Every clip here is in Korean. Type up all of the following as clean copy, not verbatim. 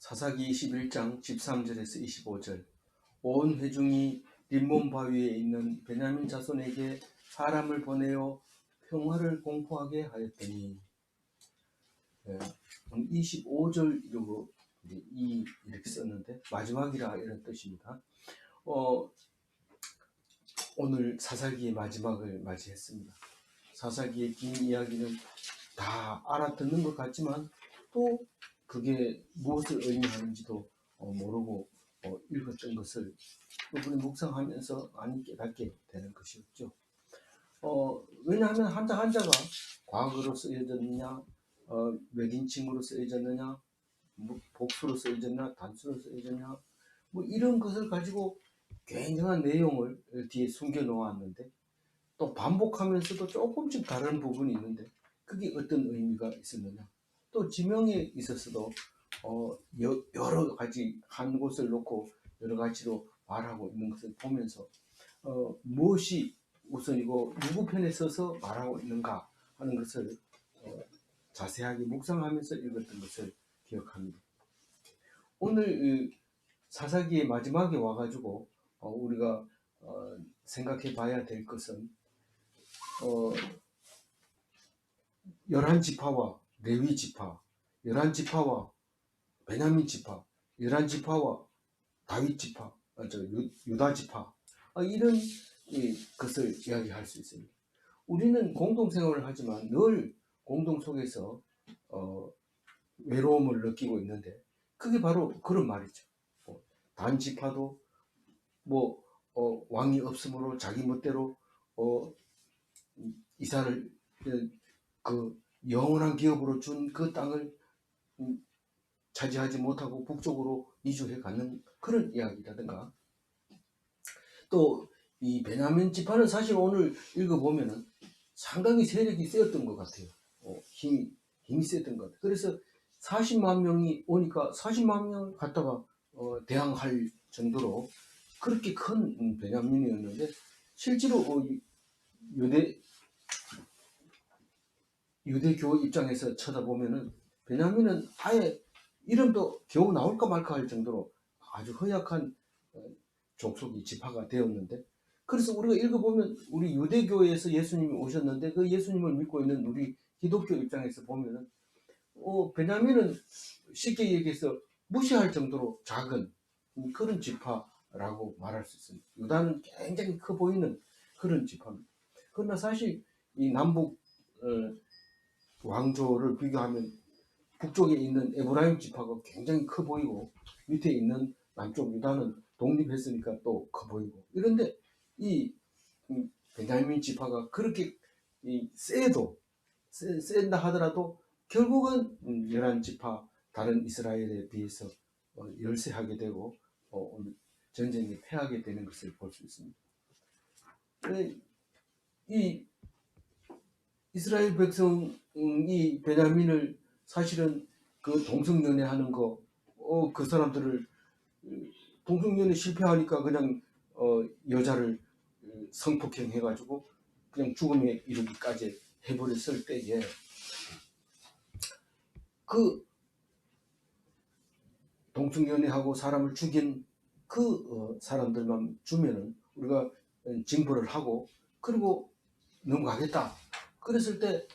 사사기 21장 13절에서 25절. 온 회중이 림몬 바위에 있는 베냐민 자손에게 사람을 보내어 평화를 공포하게 하였더니, 25절 이러고 이렇게 썼는데 마지막이라 이런 뜻입니다. 오늘 사사기의 마지막을 맞이했습니다. 사사기의 긴 이야기는 다 알아듣는 것 같지만 또 그게 무엇을 의미하는지도 모르고 읽었던 것을 그분이 묵상하면서 많이 깨닫게 되는 것이었죠. 왜냐하면 한자 한자가 과거로 쓰여졌느냐, 몇인칭으로 쓰여졌느냐, 복수로 쓰여졌냐, 단수로 쓰여졌냐, 뭐 이런 것을 가지고 굉장한 내용을 뒤에 숨겨 놓았는데, 또 반복하면서도 조금씩 다른 부분이 있는데 그게 어떤 의미가 있었느냐, 또 지명에 있어서도 여러 가지 한 곳을 놓고 여러 가지로 말하고 있는 것을 보면서 무엇이 우선이고 누구 편에 서서 말하고 있는가 하는 것을 자세하게 묵상하면서 읽었던 것을 기억합니다. 오늘 사사기의 마지막에 와가지고 우리가 생각해 봐야 될 것은 11지파와 레위지파, 11지파와 베냐민 지파, 11지파와 다윗지파, 유다지파, 이런 것을 이야기할 수 있습니다. 우리는 공동생활을 하지만 늘 공동 속에서 외로움을 느끼고 있는데 그게 바로 그런 말이죠. 단지파도 왕이 없으므로 자기 멋대로 이사를 그 영원한 기업으로 준 그 땅을 차지하지 못하고 북쪽으로 이주해 가는 그런 이야기라든가, 또 이 베냐민 지파는 사실 오늘 읽어보면은 상당히 세력이 세었던 것 같아요. 힘이 세었던 것 같아요. 그래서 40만 명이 오니까 40만 명을 갖다가 대항할 정도로 그렇게 큰 베냐민이었는데, 실제로 유대교 입장에서 쳐다보면은 베냐민은 아예 이름도 겨우 나올까 말까 할 정도로 아주 허약한 족속이 지파가 되었는데, 그래서 우리가 읽어보면 우리 유대교에서 예수님이 오셨는데 그 예수님을 믿고 있는 우리 기독교 입장에서 보면은 베냐민은 쉽게 얘기해서 무시할 정도로 작은 그런 지파라고 말할 수 있습니다. 유다는 굉장히 커 보이는 그런 지파입니다. 그러나 사실 이 남북 왕조를 비교하면 북쪽에 있는 에브라임 지파가 굉장히 커 보이고 밑에 있는 남쪽 유다는 독립했으니까 또 커 보이고, 이런데 이 베냐민 지파가 그렇게 센다 하더라도 결국은 11지파 다른 이스라엘에 비해서 열세하게 되고 전쟁에 패하게 되는 것을 볼 수 있습니다. 이 이스라엘 백성이 베냐민을 사실은 그 동성연애하는 거, 그 사람들을 동성연애 실패하니까 그냥 여자를 성폭행 해가지고 그냥 죽음에 이르기까지 해버렸을 때에 그 동성연애하고 사람을 죽인 그 사람들만 주면은 우리가 징벌을 하고 그리고 넘어가겠다. 그랬을 때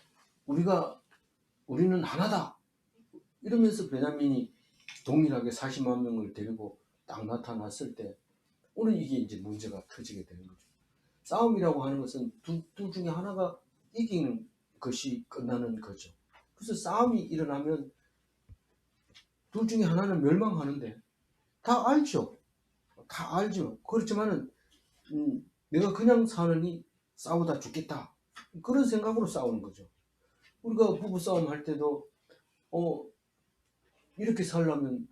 우리는 하나다 이러면서 베냐민이 동일하게 40만 명을 데리고 딱 나타났을 때 오늘 이게 이제 문제가 터지게 되는 거죠. 싸움이라고 하는 것은 둘 중에 하나가 이기는 것이 끝나는 거죠. 그래서 싸움이 일어나면 둘 중에 하나는 멸망하는데 다 알죠. 다 알죠. 그렇지만은 내가 그냥 사느니 싸우다 죽겠다. 그런 생각으로 싸우는 거죠. 우리가 부부싸움 할 때도 이렇게 살려면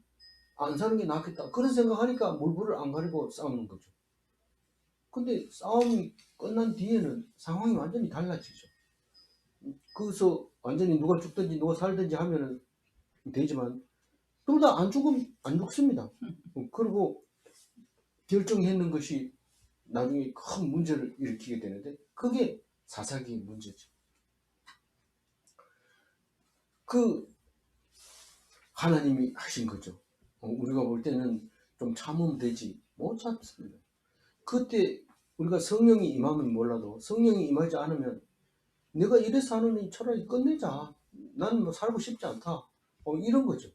안 사는 게 낫겠다. 그런 생각하니까 물불을 안 가리고 싸우는 거죠. 근데 싸움이 끝난 뒤에는 상황이 완전히 달라지죠. 거기서 완전히 누가 죽든지 누가 살든지 하면은 되지만 둘 다 안 죽습니다. 그리고 결정했는 것이 나중에 큰 문제를 일으키게 되는데 그게 사사기의 문제죠. 그 하나님이 하신 거죠. 우리가 볼 때는 좀 참으면 되지 못 참습니다. 그때 우리가 성령이 임하면 몰라도 성령이 임하지 않으면 내가 이래서 하느니 차라리 끝내자. 나는 뭐 살고 싶지 않다. 이런 거죠.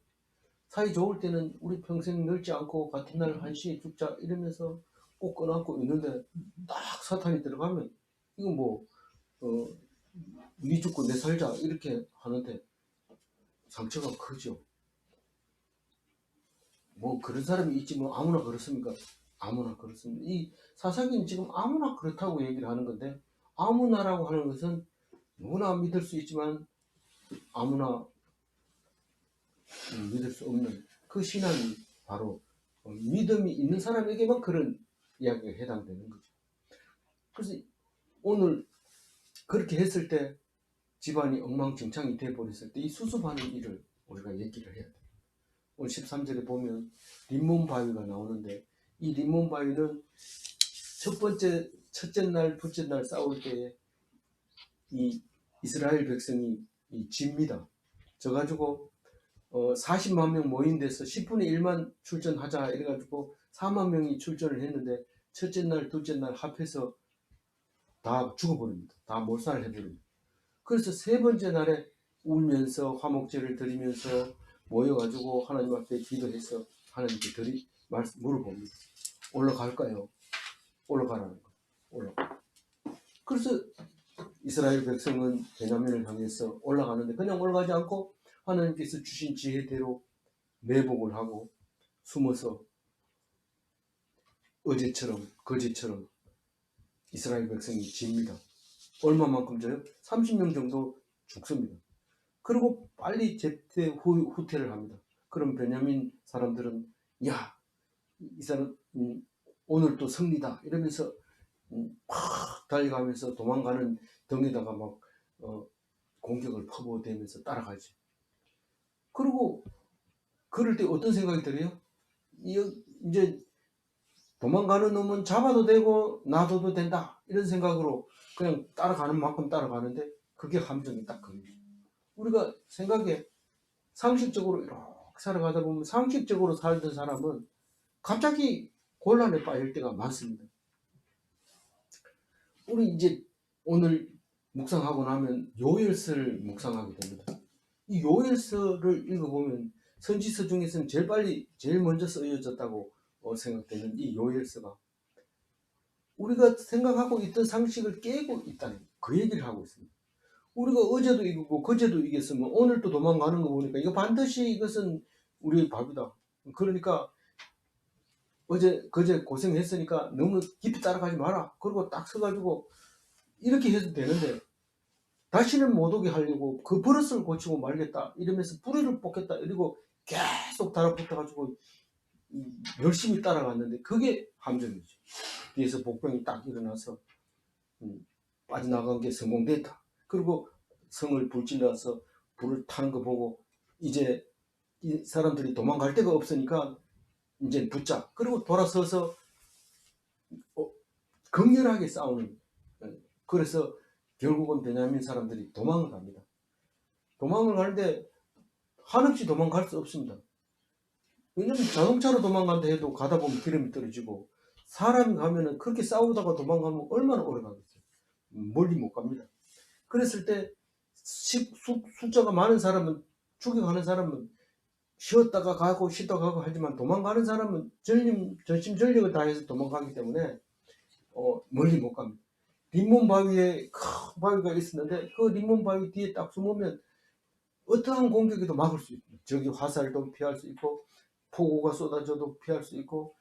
사이 좋을 때는 우리 평생 늙지 않고 같은 날 1시에 죽자 이러면서 꼭 껴안고 있는데 딱 사탄이 들어가면 이거 뭐 니 죽고 내 살자 이렇게 하는데 상처가 크죠. 뭐 그런 사람이 있지 뭐 아무나 그렇습니까? 아무나 그렇습니다. 이 사사기는 지금 아무나 그렇다고 얘기를 하는 건데 아무나라고 하는 것은 누구나 믿을 수 있지만 아무나 믿을 수 없는 그 신앙이 바로 믿음이 있는 사람에게만 그런 이야기가 해당되는 거죠. 그래서 오늘 그렇게 했을 때 집안이 엉망진창이 되어버렸을 때 이 수습하는 일을 우리가 얘기를 해야 돼요. 오늘 13절에 보면 림몬바위가 나오는데 이 림몬바위는 첫째 날, 둘째 날 싸울 때에 이 이스라엘 백성이 집니다. 져가지고 40만 명 모인 데서 10분의 1만 출전하자 이래가지고 4만 명이 출전을 했는데 첫째 날, 둘째 날 합해서 다 죽어버립니다. 다 몰살을 해버립니다. 그래서 세 번째 날에 울면서 화목제를 드리면서 모여가지고 하나님 앞에 기도해서 하나님께 물어봅니다. 올라갈까요? 올라가라는 거. 올라가. 그래서 이스라엘 백성은 베냐민을 향해서 올라가는데 그냥 올라가지 않고 하나님께서 주신 지혜대로 매복을 하고 숨어서 어제처럼 거제처럼 이스라엘 백성이 집니다. 얼마만큼 져요? 30명 정도 죽습니다. 그리고 빨리 제때 후퇴를 합니다. 그럼 베냐민 사람들은 야, 이 사람 오늘 또 승리다 이러면서 팍 달려가면서 도망가는 등에다가 막 공격을 퍼부어대면서 따라가죠. 그리고 그럴 때 어떤 생각이 들어요? 이제 도망가는 놈은 잡아도 되고 놔둬도 된다 이런 생각으로 그냥 따라가는 만큼 따라가는데 그게 함정이 딱 걸립니다. 우리가 생각에 상식적으로 이렇게 살아가다 보면 상식적으로 살던 사람은 갑자기 곤란에 빠질 때가 많습니다. 우리 이제 오늘 묵상하고 나면 요엘서를 묵상하게 됩니다. 이 요엘서를 읽어보면 선지서 중에서는 제일 먼저 쓰여졌다고 생각되는 이 요엘서가 우리가 생각하고 있던 상식을 깨고 있다는 그 얘기를 하고 있습니다. 우리가 어제도 이기고 그제도 이겼으면 오늘 또 도망가는 거 보니까 이거 반드시 이것은 우리의 밥이다. 그러니까 그제 고생했으니까 너무 깊이 따라가지 마라. 그리고 딱 서가지고 이렇게 해도 되는데 다시는 못 오게 하려고 그 버릇을 고치고 말겠다 이러면서 뿌리를 뽑겠다 이러고 계속 달아붙어가지고 열심히 따라갔는데 그게 함정이죠. 뒤에서 복병이 딱 일어나서 빠져나간 게 성공됐다. 그리고 성을 불질러서 불을 타는 거 보고 이제 이 사람들이 도망갈 데가 없으니까 이제 붙자. 그리고 돌아서서 격렬하게 싸우는. 그래서 결국은 베냐민 사람들이 도망을 갑니다. 도망을 가는데 한없이 도망갈 수 없습니다. 왜냐면 자동차로 도망간다 해도 가다 보면 기름이 떨어지고 사람이 가면은 그렇게 싸우다가 도망가면 얼마나 오래 가겠어요. 멀리 못 갑니다. 그랬을 때 숫자가 많은 사람은 죽여가는 사람은 쉬었다가 가고 쉬다가 가고 하지만 도망가는 사람은 전심전력을 다해서 도망가기 때문에 멀리 못 갑니다. 림몬 바위에 큰 바위가 있었는데 그 림몬 바위 뒤에 딱 숨으면 어떠한 공격에도 막을 수 있고 저기 화살도 피할 수 있고 폭우가 쏟아져도 피할 수 있고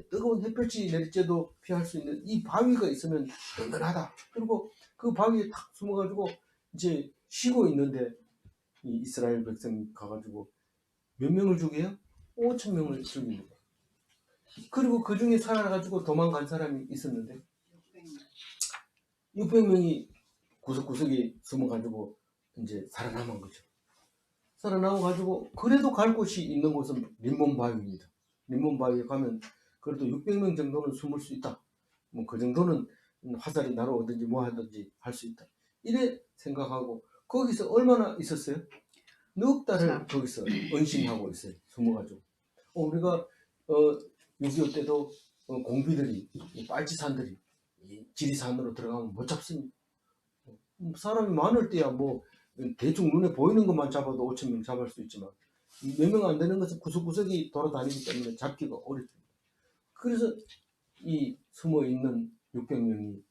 뜨거운 햇볕이 내리쬐도 피할 수 있는 이 바위가 있으면 든든하다. 그리고 그 바위에 탁 숨어가지고 이제 쉬고 있는데 이 이스라엘 백성이 가가지고 몇 명을 죽여요? 5천 명을 죽입니다. 그리고 그 중에 살아가지고 도망간 사람이 있었는데 600명이 구석구석에 숨어가지고 이제 살아남은 거죠. 살아남아가지고 그래도 갈 곳이 있는 곳은 림몬바위입니다. 림몬바위에 가면 그래도 600명 정도는 숨을 수 있다. 뭐 그 정도는 화살이 날아오든지 뭐 하든지 할 수 있다. 이래 생각하고 거기서 얼마나 있었어요? 넉 달을 거기서 은신하고 있어요. 숨어가지고. 우리가 6.25 때도 공비들이 이 빨치산들이 이 지리산으로 들어가면 못 잡습니다. 사람이 많을 때야 뭐 대충 눈에 보이는 것만 잡아도 5천 명 잡을 수 있지만 몇 명 안 되는 것은 구석구석이 돌아다니기 때문에 잡기가 어렵습니다. 그래서 이 숨어 있는 600명이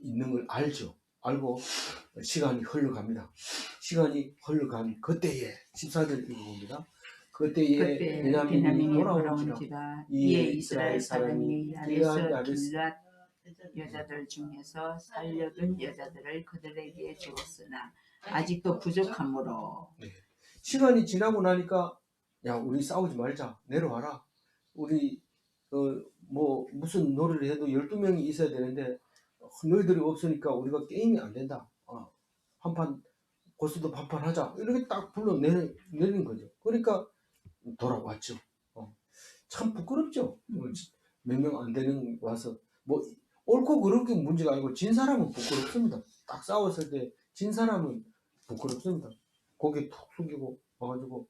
있는 걸 알죠. 알고 시간이 흘러갑니다. 시간이 흘러간 그때에 14절 읽어봅니다. 그때에 베냐민이 돌아온지라 이에 이스라엘 사람이 야베스 길랏 여자들 중에서 살려둔 여자들을 그들에게 주었으나 아직도 부족하므로. 네. 시간이 지나고 나니까 야 우리 싸우지 말자 내려와라. 우리 뭐 무슨 놀이를 해도 12명이 있어야 되는데 너희들이 없으니까 우리가 게임이 안 된다. 한판 고스도 반판 하자. 이렇게 딱 불러 내리는 거죠. 그러니까 돌아왔죠. 참 부끄럽죠. 몇 명 안 되는 와서 뭐 옳고 그르게 문제가 아니고 진 사람은 부끄럽습니다. 딱 싸웠을 때 진 사람은 부끄럽습니다. 고개 툭 숙이고 와가지고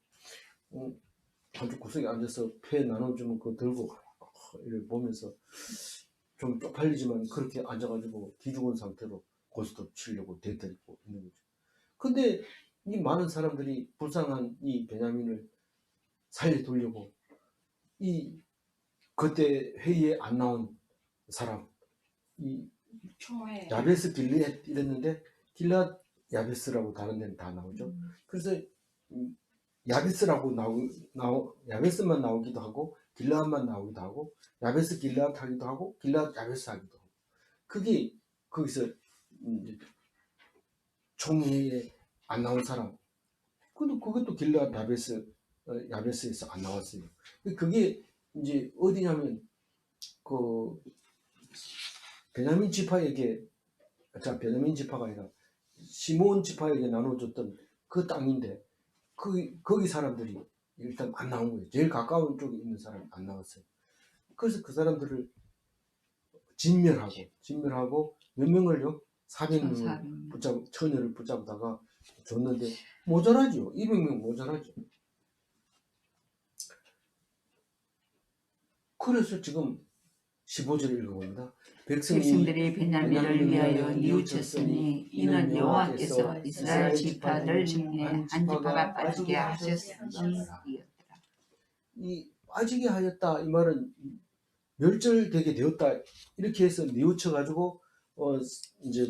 한쪽 구석에 앉아서 폐 나눠주면 그거 들고 이렇게 보면서 좀 쪽팔리지만 그렇게 앉아가지고 기죽은 상태로 고스톱 치려고 대들고 있는 거죠. 근데 이 많은 사람들이 불쌍한 이 베냐민을 살려두려고 이 그때 회의에 안 나온 사람 이 야베스 길르앗 이랬는데 길르앗 야베스라고 다른 데는 다 나오죠. 그래서 야베스라고 야베스만 나오기도 하고 길르앗만 나오기도 하고 야베스 길르앗 하기도 하고 길르앗 야베스 하기도 하고 그게 거기서 총회에 안 나온 사람 근데 그것도 길르앗 야베스에서 안 나왔어요. 그게 이제 어디냐면 그 베냐민 지파에게 베냐민 지파가 아니라 시몬 지파에게 나눠줬던 그 땅인데 거기 사람들이 일단 안 나온 거예요. 제일 가까운 쪽에 있는 사람이 안 나왔어요. 그래서 그 사람들을 진멸하고 몇 명을요? 400명을 처녀를 붙잡다가 줬는데 모자라죠. 200명 모자라죠. 그래서 지금 15절 읽어봅니다. 백성들이 베냐민을 위하여 뉘우쳤으니 이는 여호와께서 이스라엘 지파들 중에 한 지파가 빠지게 하셨음이었더라. 이 빠지게 하였다 이 말은 멸절되게 되었다 이렇게 해서 뉘우쳐 가지고 이제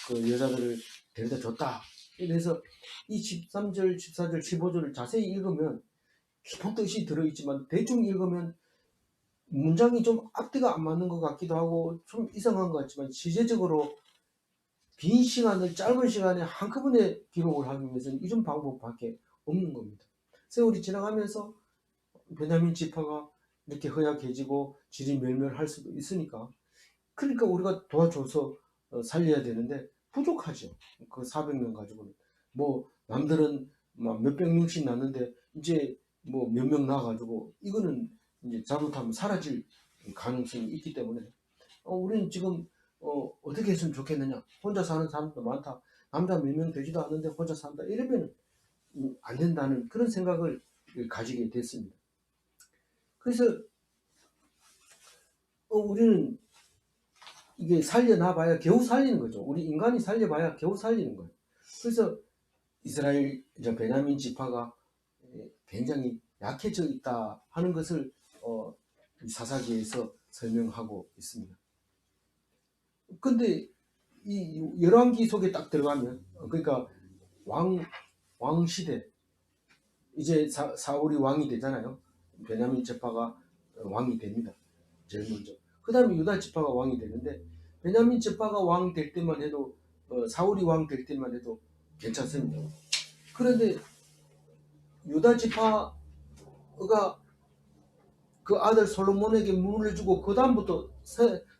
그 여자들을 데려다 줬다. 그래서 이 13절, 14절, 15절을 자세히 읽으면 깊은 뜻이 들어있지만 대충 읽으면 문장이 좀 앞뒤가 안 맞는 것 같기도 하고 좀 이상한 것 같지만 실제적으로 긴 시간을 짧은 시간에 한꺼번에 기록을 하기 위해서는 이런 방법밖에 없는 겁니다. 세월이 지나가면서 베냐민 지파가 이렇게 허약해지고 질이 멸멸할 수도 있으니까 그러니까 우리가 도와줘서 살려야 되는데 부족하죠. 그 400명 가지고는 뭐 남들은 몇백 명씩 났는데 이제 뭐 몇 명 나가지고 이거는 이제 잘못하면 사라질 가능성이 있기 때문에 우리는 지금 어떻게 했으면 좋겠느냐. 혼자 사는 사람도 많다. 남자 몇 명 되지도 않는데 혼자 산다. 이러면 안 된다는 그런 생각을 가지게 됐습니다. 그래서 우리는 이게 살려놔봐야 겨우 살리는 거죠. 우리 인간이 살려봐야 겨우 살리는 거예요. 그래서 이스라엘 베냐민 지파가 굉장히 약해져 있다 하는 것을 사사기에서 설명하고 있습니다. 근데 이 열왕기 속에 딱 들어가면 그러니까 왕 시대 이제 사울이 왕이 되잖아요. 베냐민 지파가 왕이 됩니다. 제일 먼저. 그 다음에 유다 지파가 왕이 되는데 베냐민 지파가 왕 될 때만 해도 사울이 왕 될 때만 해도 괜찮습니다. 그런데 유다 지파가 그 아들 솔로몬에게 문을 주고 그 다음부터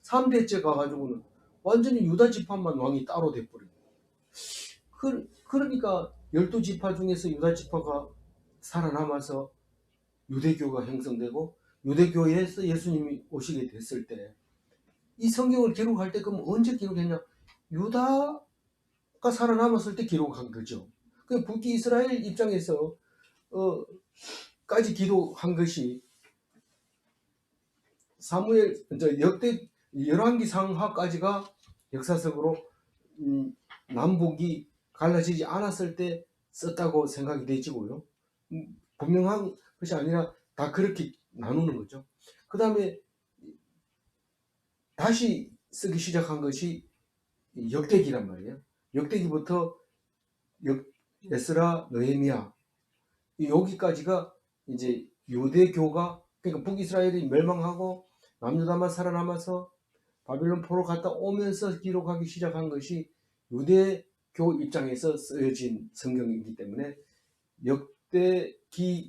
3대째 가가지고는 완전히 유다 지파만 왕이 따로 돼버려요. 그러니까 12지파 중에서 유다 지파가 살아남아서 유대교가 형성되고 유대교에서 예수님이 오시게 됐을 때 이 성경을 기록할 때 그럼 언제 기록했냐? 유다가 살아남았을 때 기록한 거죠. 그 북이 이스라엘 입장에서 까지 기록한 것이 사무엘 역대 열왕기 상하까지가 역사적으로 남북이 갈라지지 않았을 때 썼다고 생각이 되지고요. 분명한 것이 아니라 다 그렇게 나누는 거죠. 그 다음에 다시 쓰기 시작한 것이 역대기란 말이에요. 역대기부터 에스라, 느헤미야 여기까지가 이제 유대교가, 그러니까 북이스라엘이 멸망하고 남유다만 살아남아서 바빌론 포로 갔다 오면서 기록하기 시작한 것이 유대교 입장에서 쓰여진 성경이기 때문에 역대기와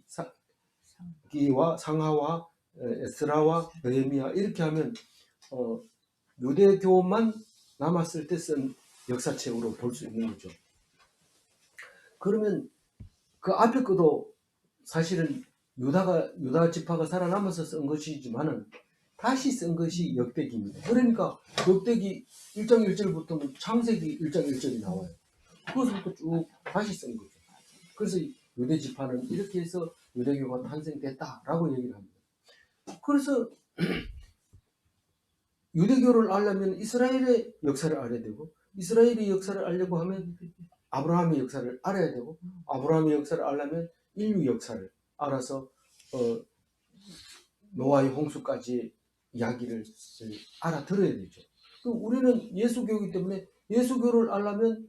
상하와 에스라와 느헤미야 이렇게 하면 유대교만 남았을 때 쓴 역사책으로 볼 수 있는 거죠. 그러면 그 앞에 것도 사실은 유다 지파가 살아남아서 쓴 것이지만은 다시 쓴 것이 역대기입니다. 그러니까 역대기 1장 1절부터 창세기 1장 1절이 나와요. 그것부터 쭉 다시 쓴 거죠. 그래서 유대 지파는 이렇게 해서 유대교가 탄생됐다라고 얘기를 합니다. 그래서 유대교를 알려면 이스라엘의 역사를 알아야 되고, 이스라엘의 역사를 알려고 하면 아브라함의 역사를 알아야 되고, 아브라함의 역사를 알려면 인류 역사를 알아서 노아의 홍수까지 이야기를 알아들어야 되죠. 우리는 예수교이기 때문에 예수교를 알려면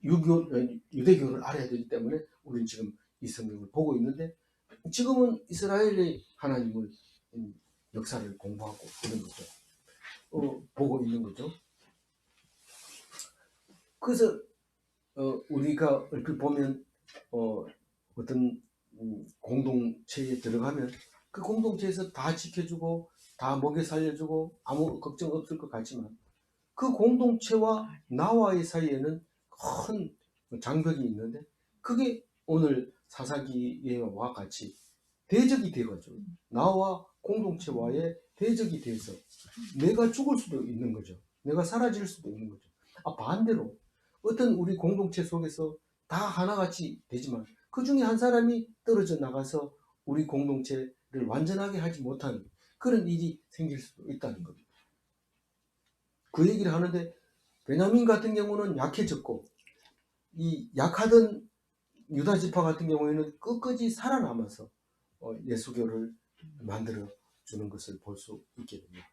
유대교를 알아야 되기 때문에 우리는 지금 이 성경을 보고 있는데, 지금은 이스라엘의 하나님을 역사를 공부하고 있는 거죠. 보고 있는 거죠. 그래서 우리가 얼핏 보면 어떤 공동체에 들어가면 그 공동체에서 다 지켜주고 다 먹여 살려주고 아무 걱정 없을 것 같지만 그 공동체와 나와의 사이에는 큰 장벽이 있는데 그게 오늘 사사기와 같이 대적이 되어가지고 나와 공동체와의 대적이 돼서 내가 죽을 수도 있는 거죠. 내가 사라질 수도 있는 거죠. 반대로 어떤 우리 공동체 속에서 다 하나같이 되지만 그 중에 한 사람이 떨어져 나가서 우리 공동체를 완전하게 하지 못하는 그런 일이 생길 수도 있다는 겁니다. 그 얘기를 하는데 베냐민 같은 경우는 약해졌고 이 약하던 유다 지파 같은 경우에는 끝까지 살아남아서 예수교를 만들어 주는 것을 볼 수 있게 됩니다.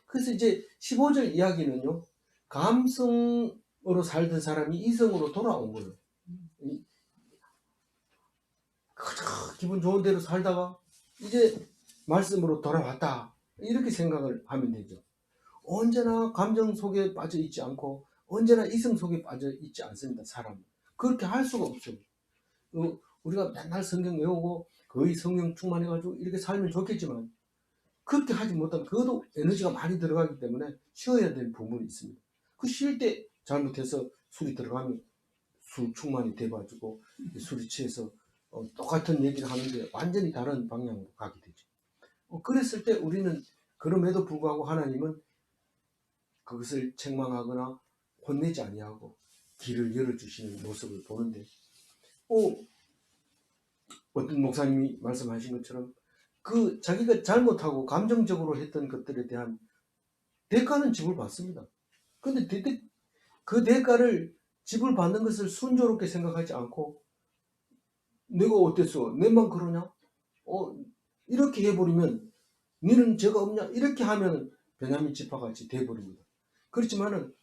그래서 이제 15절 이야기는요, 감성으로 살던 사람이 이성으로 돌아온 거예요. 기분 좋은 대로 살다가 이제 말씀으로 돌아왔다, 이렇게 생각을 하면 되죠. 언제나 감정 속에 빠져 있지 않고 언제나 이성 속에 빠져 있지 않습니다. 사람은 그렇게 할 수가 없어요. 우리가 맨날 성경 외우고 거의 성령 충만해가지고 이렇게 살면 좋겠지만 그렇게 하지 못하면 그것도 에너지가 많이 들어가기 때문에 쉬어야 될 부분이 있습니다. 그 쉴 때 잘못해서 술이 들어가면 술 충만이 돼가지고 술이 취해서 똑같은 얘기를 하는데 완전히 다른 방향으로 가게 되죠. 그랬을 때 우리는 그럼에도 불구하고 하나님은 그것을 책망하거나 혼내지 아니하고 길을 열어주시는 모습을 보는데 어떤 목사님이 말씀하신 것처럼 그 자기가 잘못하고 감정적으로 했던 것들에 대한 대가는 지불 받습니다. 근데 그 대가를 지불 받는 것을 순조롭게 생각하지 않고 내가 어땠어? 내만 그러냐? 이렇게 해버리면 너는 죄가 없냐? 이렇게 하면 베냐민 지파같이 돼버립니다. 그렇지만은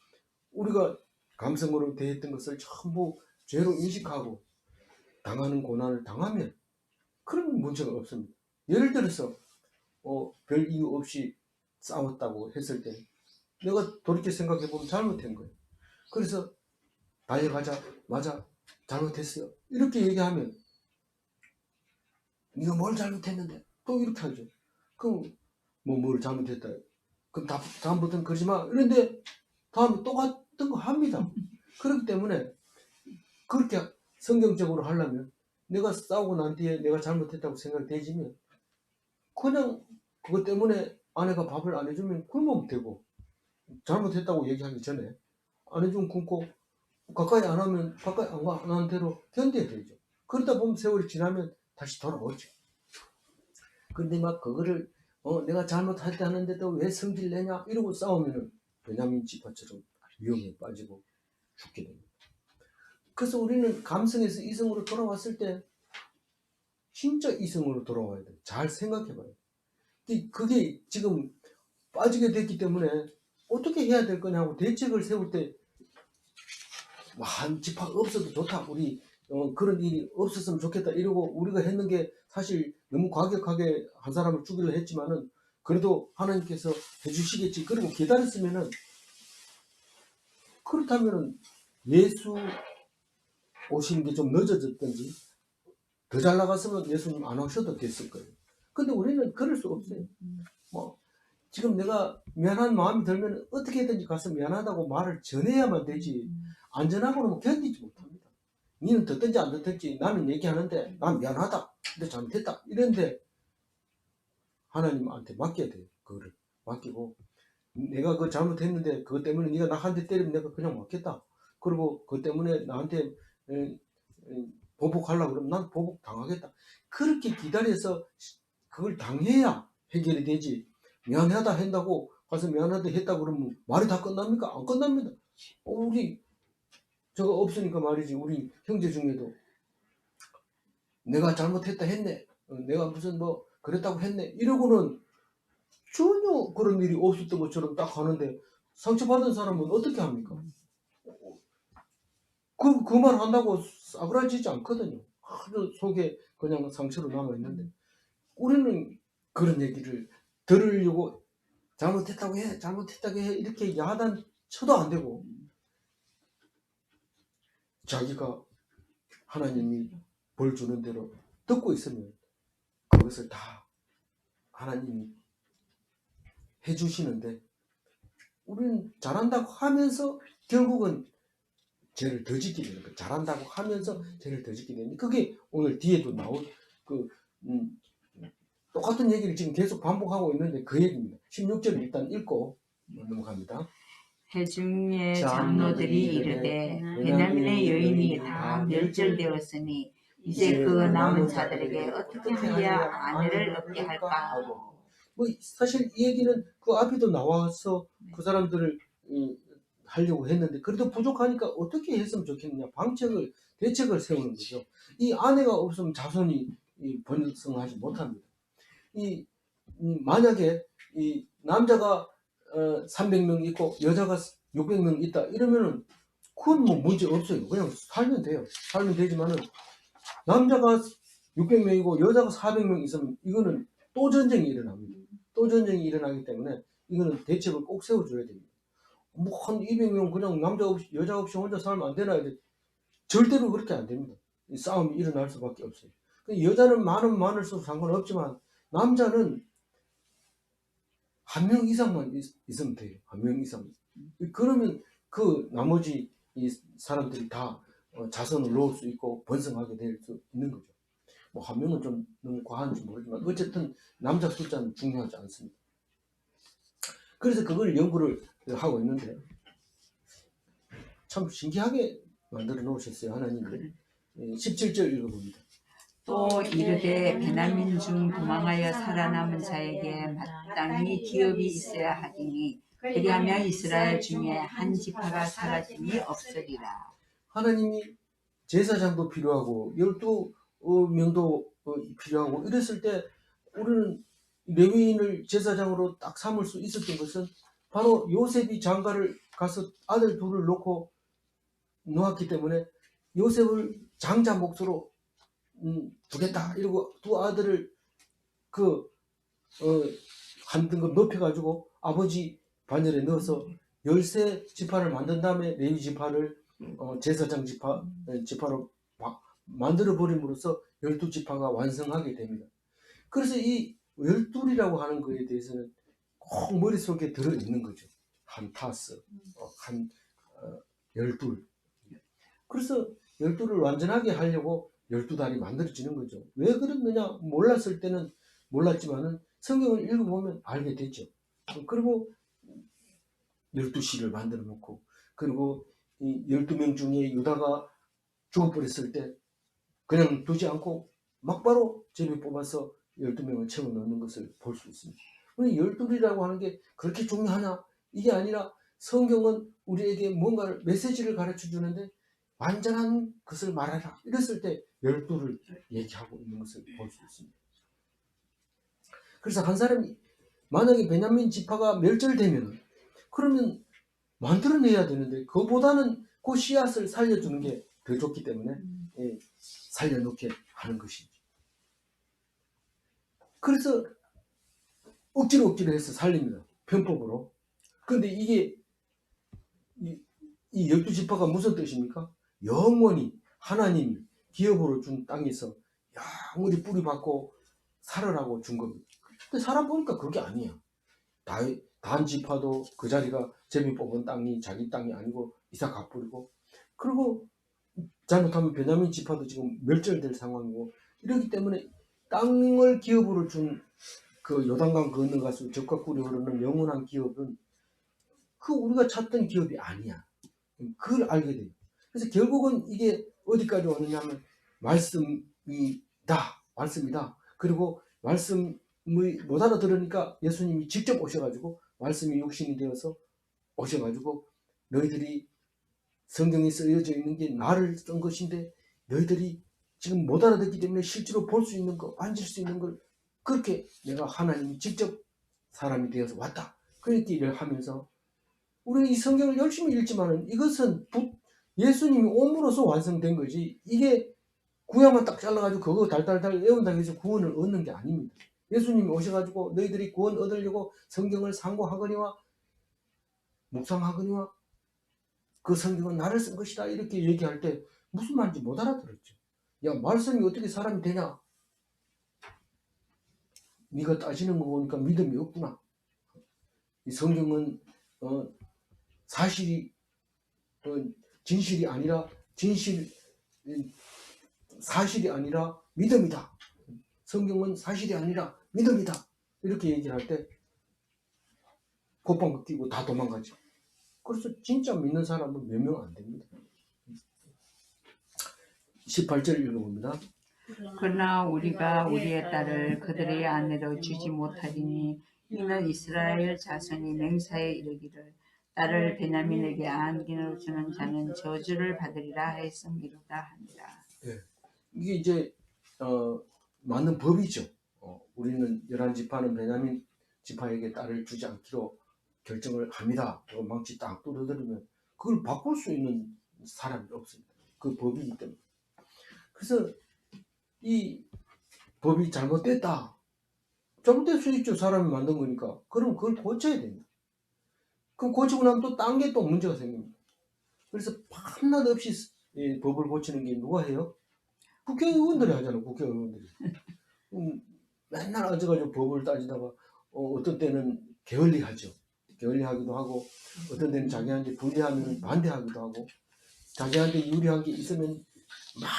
우리가 감성으로 대했던 것을 전부 죄로 인식하고 당하는 고난을 당하면 그런 문제가 없습니다. 예를 들어서 별 이유 없이 싸웠다고 했을 때 내가 돌이켜 생각해보면 잘못한 거예요. 그래서 달려가자, 맞아, 잘못했어요, 이렇게 얘기하면 네가 뭘 잘못했는데 또 이렇게 하죠. 그럼 뭘 잘못했다, 그럼 다음부터는 그러지 마, 이런데 다음에 똑같은 거 합니다. 그렇기 때문에 그렇게 성경적으로 하려면 내가 싸우고 난 뒤에 내가 잘못했다고 생각이 되지면 그냥 그것 때문에 아내가 밥을 안 해주면 굶으면 되고, 잘못했다고 얘기하기 전에 안 해주면 굶고 가까이 안 하면 가까이 안 하는 대로 견뎌야 되죠. 그러다 보면 세월이 지나면 다시 돌아오죠. 근데 막 그거를 내가 잘못할 때 하는데도 왜 성질 내냐 이러고 싸우면은 베냐민 지파처럼 위험에 빠지고 죽게 됩니다. 그래서 우리는 감성에서 이성으로 돌아왔을 때 진짜 이성으로 돌아와야 돼. 잘 생각해봐요. 그게 지금 빠지게 됐기 때문에 어떻게 해야 될 거냐고 대책을 세울 때 한 지파 없어도 좋다. 우리 그런 일이 없었으면 좋겠다. 이러고 우리가 했는 게 사실 너무 과격하게 한 사람을 죽이려 했지만은 그래도 하나님께서 해주시겠지. 그리고 기다렸으면은 그렇다면은 예수 오시는 게 좀 늦어졌든지 더 잘 나갔으면 예수님 안 오셔도 됐을 거예요. 근데 우리는 그럴 수 없어요. 뭐 지금 내가 미안한 마음이 들면 어떻게든지 가서 미안하다고 말을 전해야만 되지 안 전하고는 견디지 못합니다. 니는 듣든지 안 듣든지 나는 얘기하는데 난 미안하다. 근데 잘못했다. 이런데 하나님한테 맡겨야 돼요. 그거를 맡기고 내가 그거 잘못했는데 그것 때문에 네가 나 한 대 때리면 내가 그냥 맞겠다. 그리고 그것 때문에 나한테 보복하려고 그러면 난 보복 당하겠다. 그렇게 기다려서 그걸 당해야 해결이 되지. 미안하다 한다고 가서 미안하다 했다 그러면 말이 다 끝납니까? 안 끝납니다. 우리 저거 없으니까 말이지. 우리 형제 중에도 내가 잘못했다 했네. 내가 무슨 뭐 그랬다고 했네. 이러고는 전혀 그런 일이 없었던 것처럼 딱 하는데 상처받은 사람은 어떻게 합니까? 그 말 한다고 싸그라지지 않거든요. 하도 속에 그냥 상처로 남아있는데 우리는 그런 얘기를 들으려고 잘못했다고 해, 잘못했다고 해 이렇게 야단 쳐도 안 되고 자기가 하나님이 벌 주는 대로 듣고 있으면 그것을 다 하나님이 해주시는데 우리는 잘한다고 하면서 결국은 죄를 더 짓게 되는 거예요. 잘한다고 하면서 죄를 더 짓게 되는 그게 오늘 뒤에도 나온 그 똑같은 얘기를 지금 계속 반복하고 있는데 그 얘기입니다. 16절 일단 읽고 넘어갑니다. 회중의 장로들이 이르되 베냐민의 여인이 다 멸절되었으니 이제 그 남은 자들에게 어떻게 하여야 아내를 얻게 할까 하고 뭐 사실 이 얘기는 그 앞에도 나와서 그 사람들을 하려고 했는데 그래도 부족하니까 어떻게 했으면 좋겠느냐 방책을 대책을 세우는 거죠. 이 아내가 없으면 자손이 번성하지 못합니다. 만약에 이 남자가 300명 있고 여자가 600명 있다 이러면은 그건 뭐 문제 없어요. 그냥 살면 돼요. 살면 되지만은 남자가 600명이고 여자가 400명 있으면 이거는 또 전쟁이 일어납니다. 또 전쟁이 일어나기 때문에 이거는 대책을 꼭 세워줘야 됩니다. 뭐 한 200명 그냥 남자 없이 여자 없이 혼자 살면 안 되나 이제 절대로 그렇게 안 됩니다. 이 싸움이 일어날 수밖에 없어요. 여자는 많을수록 상관없지만 남자는 한 명 이상만 있으면 돼요. 한 명 이상. 그러면 그 나머지 이 사람들이 다 자손을 놓을 수 있고 번성하게 될 수 있는 거죠. 뭐 한 명은 좀 너무 과한지 모르지만 어쨌든 남자 숫자는 중요하지 않습니다. 그래서 그걸 연구를 하고 있는데 참 신기하게 만들어 놓으셨어요. 하나님이. 17절 읽어봅니다. 또 이르되 베냐민 중 도망하여 살아남은 자에게 마땅히 기업이 있어야 하리니 그리하면 이스라엘 중에 한 지파가 사라짐이 없으리라. 하나님이 제사장도 필요하고 12명도 필요하고 이랬을 때 우리는 레위인을 제사장으로 딱 삼을 수 있었던 것은 바로 요셉이 장가를 가서 아들 둘을 놓고 놓았기 때문에 요셉을 장자 몫으로 두겠다 이러고 두 아들을 한 등급 높여가지고 아버지 반열에 넣어서 13지파를 만든 다음에 레위 지파를 제사장 지파로 만들어 버림으로써 12지파가 완성하게 됩니다. 그래서 이 12이라고 하는 것에 대해서는 꼭 머릿속에 들어있는 거죠. 한 타스, 한 12. 그래서 12를 완전하게 하려고 12달이 만들어지는 거죠. 왜 그랬느냐 몰랐을 때는 몰랐지만은 성경을 읽어보면 알게 됐죠. 그리고 12시를 만들어 놓고 그리고 이 12명 중에 유다가 죽어버렸을 때 그냥 두지 않고 막바로 제비 뽑아서 12명을 채워 넣는 것을 볼 수 있습니다. 우리 12이라고 하는 게 그렇게 중요하냐? 이게 아니라 성경은 우리에게 뭔가를 메시지를 가르쳐 주는데 완전한 것을 말하라. 이랬을 때 12를 얘기하고 있는 것을 볼 수 있습니다. 그래서 한 사람이 만약에 베냐민 지파가 멸절되면 그러면 만들어내야 되는데 그보다는 그 씨앗을 살려주는 게 더 좋기 때문에 살려놓게 하는 것이죠. 그래서 억지로 해서 살립니다. 편법으로. 그런데 이게 이 12지파가 무슨 뜻입니까? 영원히 하나님이 기업으로 준 땅에서 영원히 뿌리 받고 살으라고 준 겁니다. 근데 사람 보니까 그게 아니야. 단 지파도 그 자리가 제비 뽑은 땅이 자기 땅이 아니고 이삭 갚으리고, 그리고 잘못하면 베냐민 지파도 지금 멸절될 상황이고, 이러기 때문에 땅을 기업으로 준 그 요단강 건너가서 적과 꿀이 흐르는 영원한 기업은 그 우리가 찾던 기업이 아니야. 그걸 알게 돼요. 그래서 결국은 이게 어디까지 오느냐면 말씀이다. 그리고 말씀을 못 알아들으니까 예수님이 직접 오셔가지고 말씀이 육신이 되어서 오셔가지고 너희들이 성경에 쓰여져 있는 게 나를 쓴 것인데 너희들이 지금 못 알아듣기 때문에 실제로 볼 수 있는 거, 만질 수 있는 걸 그렇게 내가 하나님이 직접 사람이 되어서 왔다. 그렇게 일을 하면서 우리 이 성경을 열심히 읽지만은 이것은 예수님이 옴으로써 완성된 거지, 이게 구약만 딱 잘라가지고 그거 달달달 외운다고 해서 구원을 얻는 게 아닙니다. 예수님이 오셔가지고 너희들이 구원 얻으려고 성경을 상고하거니와 묵상하거니와 그 성경은 나를 쓴 것이다 이렇게 얘기할 때 무슨 말인지 못 알아들었죠. 야, 말씀이 어떻게 사람이 되냐? 네가 따지는 거 보니까 믿음이 없구나. 이 성경은 사실이 진실이 아니라 사실이 아니라 믿음이다. 성경은 사실이 아니라 믿음이다. 이렇게 얘기를 할 때 곧방 뛰고 다 도망가죠. 그래서 진짜 믿는 사람은 몇 명 안 됩니다. 18절 읽어봅니다. 그러나 우리가 우리의 딸을 그들의 아내로 주지 못하리니 이는 이스라엘 자손이 맹세에 이르기를 딸을 베냐민에게 안긴으로 주는 자는 저주를 받으리라 하였음이로다 하니라. 이게 이제 맞는 법이죠. 우리는 11지파는 베냐민 지파에게 딸을 주지 않기로 결정을 합니다. 그리고 망치 딱 뚫어들으면 그걸 바꿀 수 있는 사람이 없습니다. 그 법이기 때문에. 그래서 이 법이 잘못됐다. 잘못될 수 있죠. 사람이 만든 거니까. 그럼 그걸 고쳐야 됩니다. 그럼 고치고 나면 또 딴 게 또 문제가 생깁니다. 그래서 밤낮 없이 법을 고치는 게 누가 해요? 국회의원들이 하잖아요. 국회의원들이. 맨날 앉아가지고 법을 따지다가 어떤 때는 게을리하죠. 게을리하기도 하고, 어떤 때는 자기한테 불리하면 반대하기도 하고, 자기한테 유리한 게 있으면 막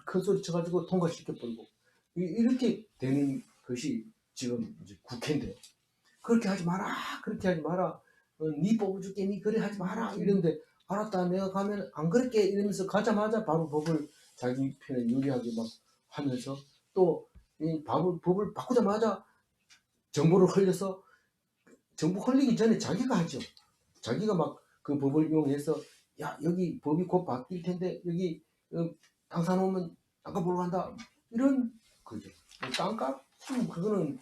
큰 소리 쳐가지고 통과시켜버리고, 이렇게 되는 것이 지금 이제 국회인데, 그렇게 하지 마라, 그렇게 하지 마라, 네 뽑아줄게, 네 그래 하지 마라 이러는데, 알았다, 내가 가면 안 그럴게 이러면서 가자마자 바로 법을 자기 편에 유리하게 막 하면서, 또 이 법을 바꾸자마자 정보를 흘려서, 정보 흘리기 전에 자기가 하죠. 자기가 막 그 법을 이용해서, 야, 여기 법이 곧 바뀔 텐데 여기 땅 사놓으면 땅값 올라간다, 이런 거죠. 땅값? 그거는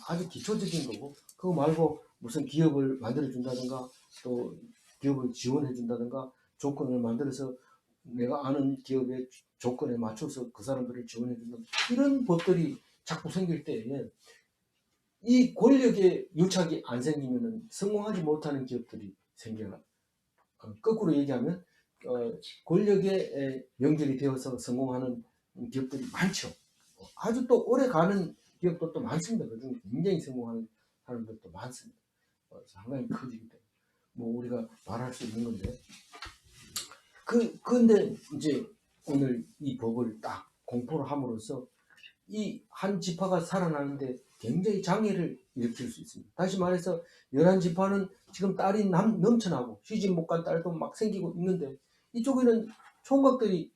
아주 기초적인 거고, 그거 말고 무슨 기업을 만들어 준다든가, 또 기업을 지원해 준다든가, 조건을 만들어서 내가 아는 기업의 조건에 맞춰서 그 사람들을 지원해 준다, 이런 법들이 자꾸 생길 때 이 권력의 유착이 안 생기면은 성공하지 못하는 기업들이 생겨나. 거꾸로 얘기하면 권력에 연결이 되어서 성공하는 기업들이 많죠. 아주 또 오래 가는 기업들도 많습니다. 그중에 굉장히 성공하는 사람들도 많습니다. 상당히 커지기 때문에 뭐 우리가 말할 수 있는 건데, 근데 이제 오늘 이 법을 딱 공포를 함으로써 이 한 지파가 살아나는데 굉장히 장애를 일으킬 수 있습니다. 다시 말해서 11지파는 지금 딸이 넘쳐나고 시집 못 간 딸도 막 생기고 있는데, 이쪽에는 총각들이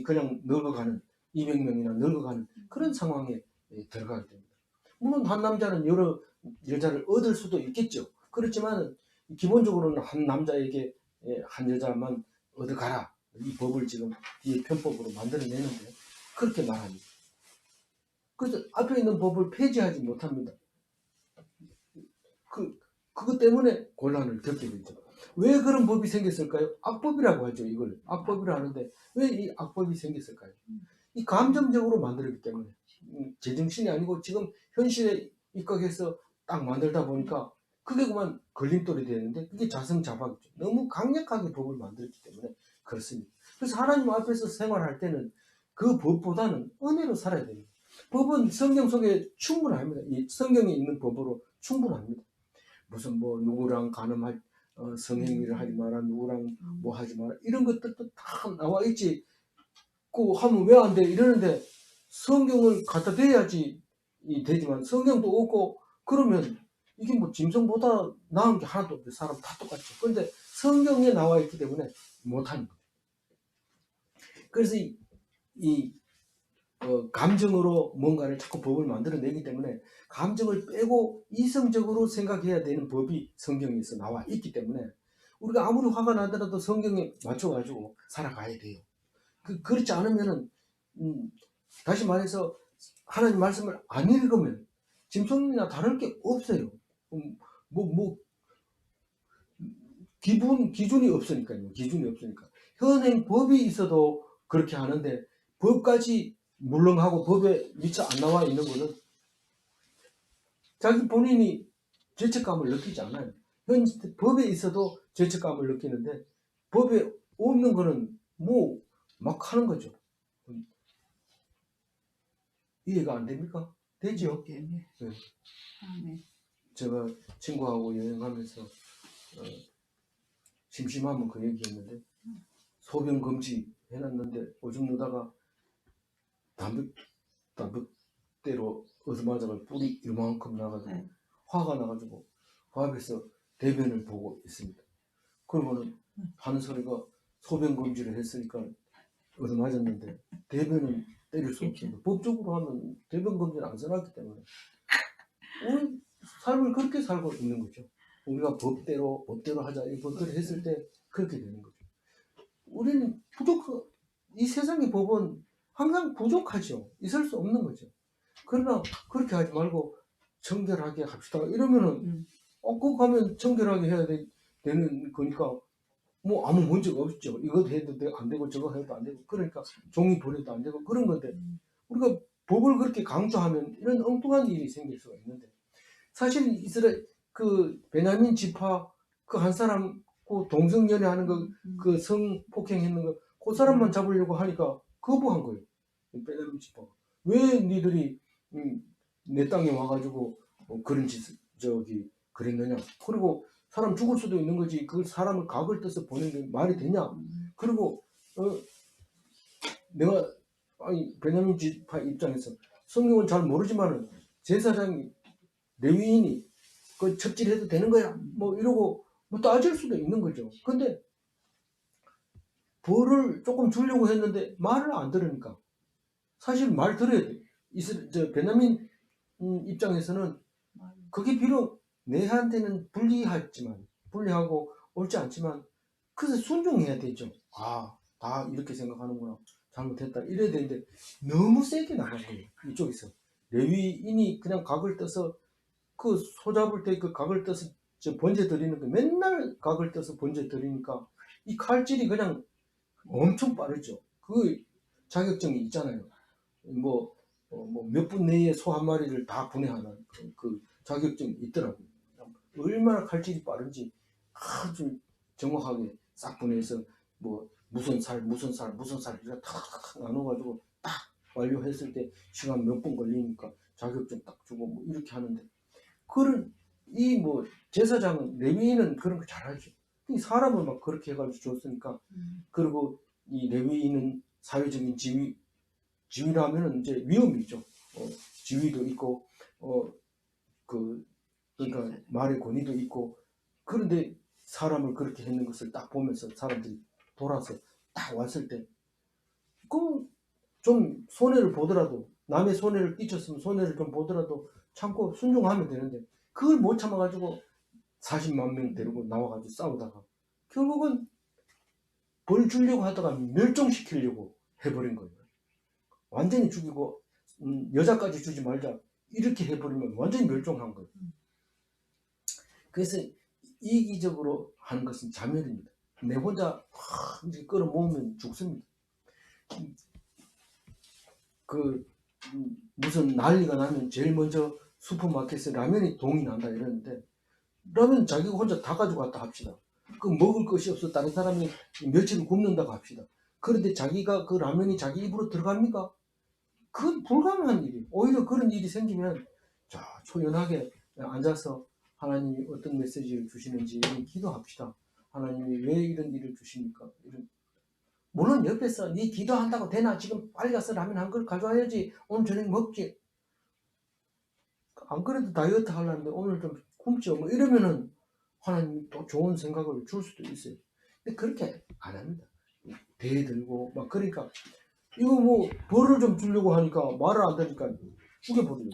그냥 늙어가는, 200명이나 늙어가는 그런 상황에 들어가게 됩니다. 물론 한 남자는 여러 여자를 얻을 수도 있겠죠. 그렇지만 기본적으로는 한 남자에게 한 여자만 얻어가라. 이 법을 지금 이 편법으로 만들어내는데 그렇게 말합니다. 그래서 앞에 있는 법을 폐지하지 못합니다. 그것 때문에 곤란을 겪게 되죠. 왜 그런 법이 생겼을까요? 악법이라고 하죠. 이걸 악법이라 하는데 왜 이 악법이 생겼을까요? 이 감정적으로 만들었기 때문에 제정신이 아니고 지금 현실에 입각해서 딱 만들다 보니까 그게 그만 걸림돌이 되는데 그게 자성자박이죠. 너무 강력하게 법을 만들었기 때문에 그렇습니다. 그래서 하나님 앞에서 생활할 때는 그 법보다는 은혜로 살아야 됩니다. 법은 성경 속에 충분합니다. 이 성경에 있는 법으로 충분합니다. 무슨 뭐 누구랑 간음할 성행위를 하지 마라, 누구랑 뭐 하지 마라 이런 것들도 다 나와 있지. 그 하면 왜 안 돼? 이러는데 성경을 갖다 대야지 되지만 성경도 없고 그러면 이게 뭐 짐승보다 나은 게 하나도 없대. 사람 다 똑같죠. 그런데 성경에 나와 있기 때문에 못하는 거예요. 그래서 감정으로 뭔가를 자꾸 법을 만들어내기 때문에 감정을 빼고 이성적으로 생각해야 되는 법이 성경에서 나와 있기 때문에 우리가 아무리 화가 나더라도 성경에 맞춰가지고 살아가야 돼요. 그렇지 않으면은 다시 말해서 하나님 말씀을 안 읽으면 짐승이나 다를 게 없어요. 뭐 기준이 없으니까요. 기준이 없으니까 현행 법이 있어도 그렇게 하는데 법까지 물렁하고 법에 미처 안 나와 있는 거는 자기 본인이 죄책감을 느끼지 않아요. 현 법에 있어도 죄책감을 느끼는데 법에 없는 거는 뭐 막 하는 거죠. 이해가 안 됩니까? 되죠? 네. 네. 네. 제가 친구하고 여행하면서 심심하면 그 얘기했는데 소변 금지 해놨는데 오줌 누다가 담뱃대로 얻어맞아가 뿌리 이만큼 나가지고 네. 화가 나가지고 그 앞에서 대변을 보고 있습니다. 그러고는 하는 소리가 소변 금지를 했으니까 얻어맞았는데 대변은 때릴 수 없습니다. 법적으로 하면 대변 금지는 안 써놨기 때문에 우리 삶을 그렇게 살고 있는 거죠. 우리가 법대로 하자 이 법대로 했을 때 그렇게 되는 거죠. 우리는 이 세상의 법은 항상 부족하죠. 있을 수 없는 거죠. 그러나 그렇게 하지 말고 정결하게 합시다. 이러면은 그거 가면 정결하게 해야 되는 거니까 뭐 아무 문제가 없죠. 이것도 해도 안 되고 저거 해도 안 되고 그러니까 종이 버려도 안 되고 그런 건데 우리가 법을 그렇게 강조하면 이런 엉뚱한 일이 생길 수가 있는데 사실 이스라엘 그 베냐민 지파 그 한 사람 그 동성연애하는 거 그 성폭행했는 거 그 사람만 잡으려고 하니까 거부한 거예요. 베냐민 지파 왜 니들이 내 땅에 와가지고 그런 짓 그랬느냐. 그리고 사람 죽을 수도 있는 거지. 그 사람을 각을 떠서 보낸 게 말이 되냐. 그리고 내가 베냐민 지파 입장에서 성경은 잘 모르지만은 제사장이 레위인이 그 첩질해도 되는 거야. 뭐 이러고 뭐 따질 수도 있는 거죠. 근데 벌을 조금 주려고 했는데 말을 안 들으니까 사실 말 들어야 돼. 베냐민 입장에서는 그게 비록 내한테는 불리하고 옳지 않지만 그래서 순종해야 되죠. 다 이렇게 생각하는구나. 잘못했다. 이래야 되는데 너무 세게 나간 거예요. 이쪽에서. 레위인이 그냥 각을 떠서 그 소 잡을 때 그 각을 떠서 번제 드리는 거 맨날 각을 떠서 번제 드리니까 이 칼질이 그냥 엄청 빠르죠. 그 자격증이 있잖아요. 몇 분 내에 소 한 마리를 다 분해하는 그 자격증이 있더라고요. 얼마나 칼질이 빠른지 아주 정확하게 싹 분해해서 뭐 무슨 살 이렇게 탁 나눠가지고 딱 완료했을 때 시간 몇 분 걸리니까 자격증 딱 주고 뭐 이렇게 하는데 그런 제사장은 레위인은 그런 거 잘하죠. 이 사람을 막 그렇게 해가지고 줬으니까 그리고 이 레위인은 사회적인 지위라면은 이제 위험이죠. 지위도 있고 그러니까 말의 권위도 있고 그런데 사람을 그렇게 했는 것을 딱 보면서 사람들이 돌아서 딱 왔을 때 그 좀 손해를 보더라도 남의 손해를 끼쳤으면 손해를 좀 보더라도 참고 순종하면 되는데 그걸 못 참아가지고 40만 명 데리고 나와가지고 싸우다가 결국은 벌 주려고 하다가 멸종시키려고 해버린 거예요. 완전히 죽이고 여자까지 주지 말자 이렇게 해버리면 완전히 멸종한 거예요. 그래서 이기적으로 하는 것은 자멸입니다. 내 혼자 이제 끌어모으면 죽습니다. 무슨 난리가 나면 제일 먼저 슈퍼마켓에 라면이 동이 난다 이러는데 라면 자기가 혼자 다 가져갔다 합시다. 그 먹을 것이 없어 다른 사람이 며칠을 굶는다고 합시다. 그런데 자기가 그 라면이 자기 입으로 들어갑니까? 그건 불가능한 일이에요. 오히려 그런 일이 생기면 자 초연하게 앉아서 하나님이 어떤 메시지를 주시는지 기도합시다. 하나님이 왜 이런 일을 주십니까? 물론 옆에서 네 기도한다고 되나? 지금 빨리 가서 라면 한 그릇 가져와야지. 오늘 저녁 먹지. 안 그래도 다이어트 하려는데 오늘 좀 굶죠. 뭐 이러면은 하나님이 또 좋은 생각을 줄 수도 있어요. 근데 그렇게 안 합니다. 배 들고 막 그러니까 이거 뭐 벌을 좀 주려고 하니까 말을 안 들으니까 죽여버려요.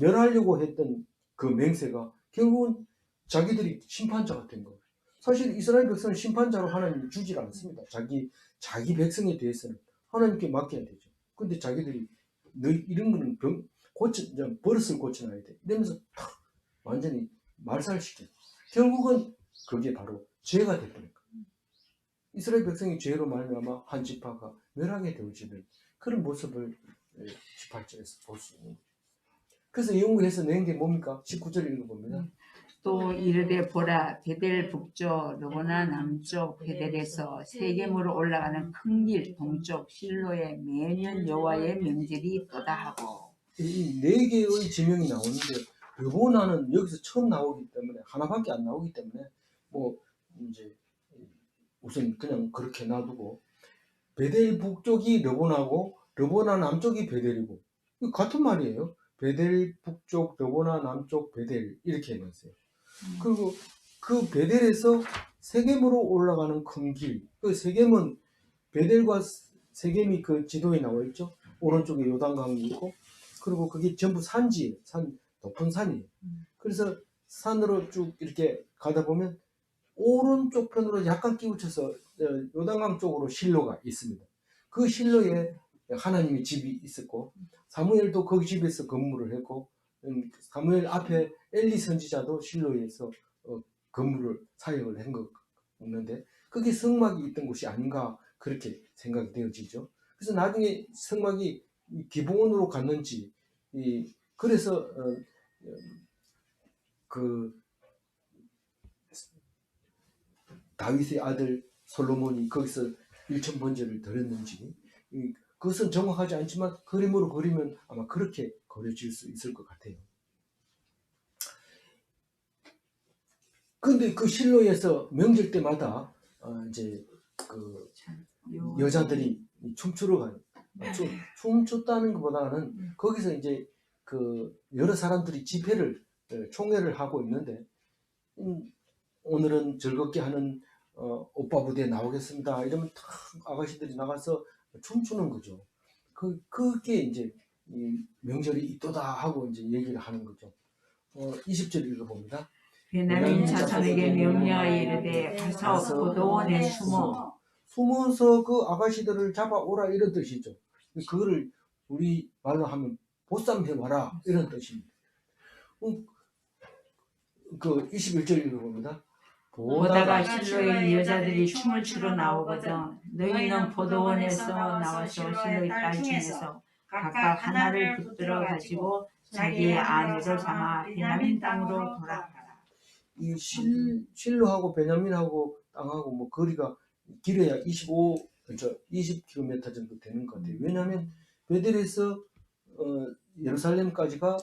멸하려고 했던 그 맹세가 결국은 자기들이 심판자가 된 거예요. 사실 이스라엘 백성은 심판자로 하나님이 주질 않습니다. 자기 백성에 대해서는 하나님께 맡겨야 되죠. 근데 자기들이 너 이런 거는 버릇을 고쳐놔야 돼. 이러면서 탁 완전히 말살시켜요. 결국은 그게 바로 죄가 되버린 거예요. 이스라엘 백성이 죄로 말미암아 한 지파가 멸하게 되어지는 그런 모습을 18절에서 볼 수 있는 거예요. 그래서 영국에서 낸 게 뭡니까? 19절 읽어보면 또 이르되 보라 베델 북쪽 르보나 남쪽 베델에서 세겜으로 올라가는 큰 길 동쪽 실로에 매년 여호와의 명절이 있도다 하고 이 네 개의 지명이 나오는데 르보나는 여기서 처음 나오기 때문에 하나밖에 안 나오기 때문에 뭐 이제 우선 그냥 그렇게 놔두고 베델 북쪽이 르보나고 르보나 남쪽이 베델이고 이거 같은 말이에요. 베델 북쪽 르보나 남쪽 베델 이렇게 해놨어요. 그리고 그 베델에서 세겜으로 올라가는 큰 길. 그 세겜은 베델과 세겜이 그 지도에 나와 있죠. 오른쪽에 요단강이 있고 그리고 그게 전부 산지예요. 높은 산이에요. 그래서 산으로 쭉 이렇게 가다 보면 오른쪽 편으로 약간 끼우쳐서 요단강 쪽으로 실로가 있습니다. 그 실로에 하나님의 집이 있었고 사무엘도 그 집에서 근무를 했고 사무엘 앞에 엘리 선지자도 실로에서 근무를 사역을 한 거였는데 그게 성막이 있던 곳이 아닌가 그렇게 생각이 되어지죠. 그래서 나중에 성막이 기브온으로 갔는지 그래서 그 다윗의 아들 솔로몬이 거기서 일천번제를 드렸는지 그것은 정확하지 않지만 그림으로 그리면 아마 그렇게 그려질 수 있을 것 같아요. 근데 그 실로에서 명절 때마다 이제 그 여자들이 춤추러 가요. 춤췄다는 것보다는 거기서 이제 그 여러 사람들이 집회를 총회를 하고 있는데 오늘은 즐겁게 하는 오빠 무대에 나오겠습니다. 이러면 탁 아가씨들이 나가서 춤추는 거죠. 그게 이제 이 명절이 있도다 하고 이제 얘기를 하는 거죠. 20절 읽어봅니다. 베냐민 자손에게 명령하여 이르되 가서 고도원에 숨어서 그 아가씨들을 잡아오라 이런 뜻이죠. 그거를 우리 말로 하면 보쌈해와라 이런 뜻입니다. 그 21절 읽어봅니다. 보다가 실로의 여자들이 춤을 추러 나오거든 너희는 보도원에서 나와서 실로의 딸 중에서 각각 하나를 붙들어 가지고 자기의 아내를 삼아 베냐민 땅으로 돌아가라. 이 실로하고 베냐민하고 땅하고 뭐 거리가 길어야 20km 정도 되는 것 같아요. 왜냐하면 베델에서 예루살렘까지가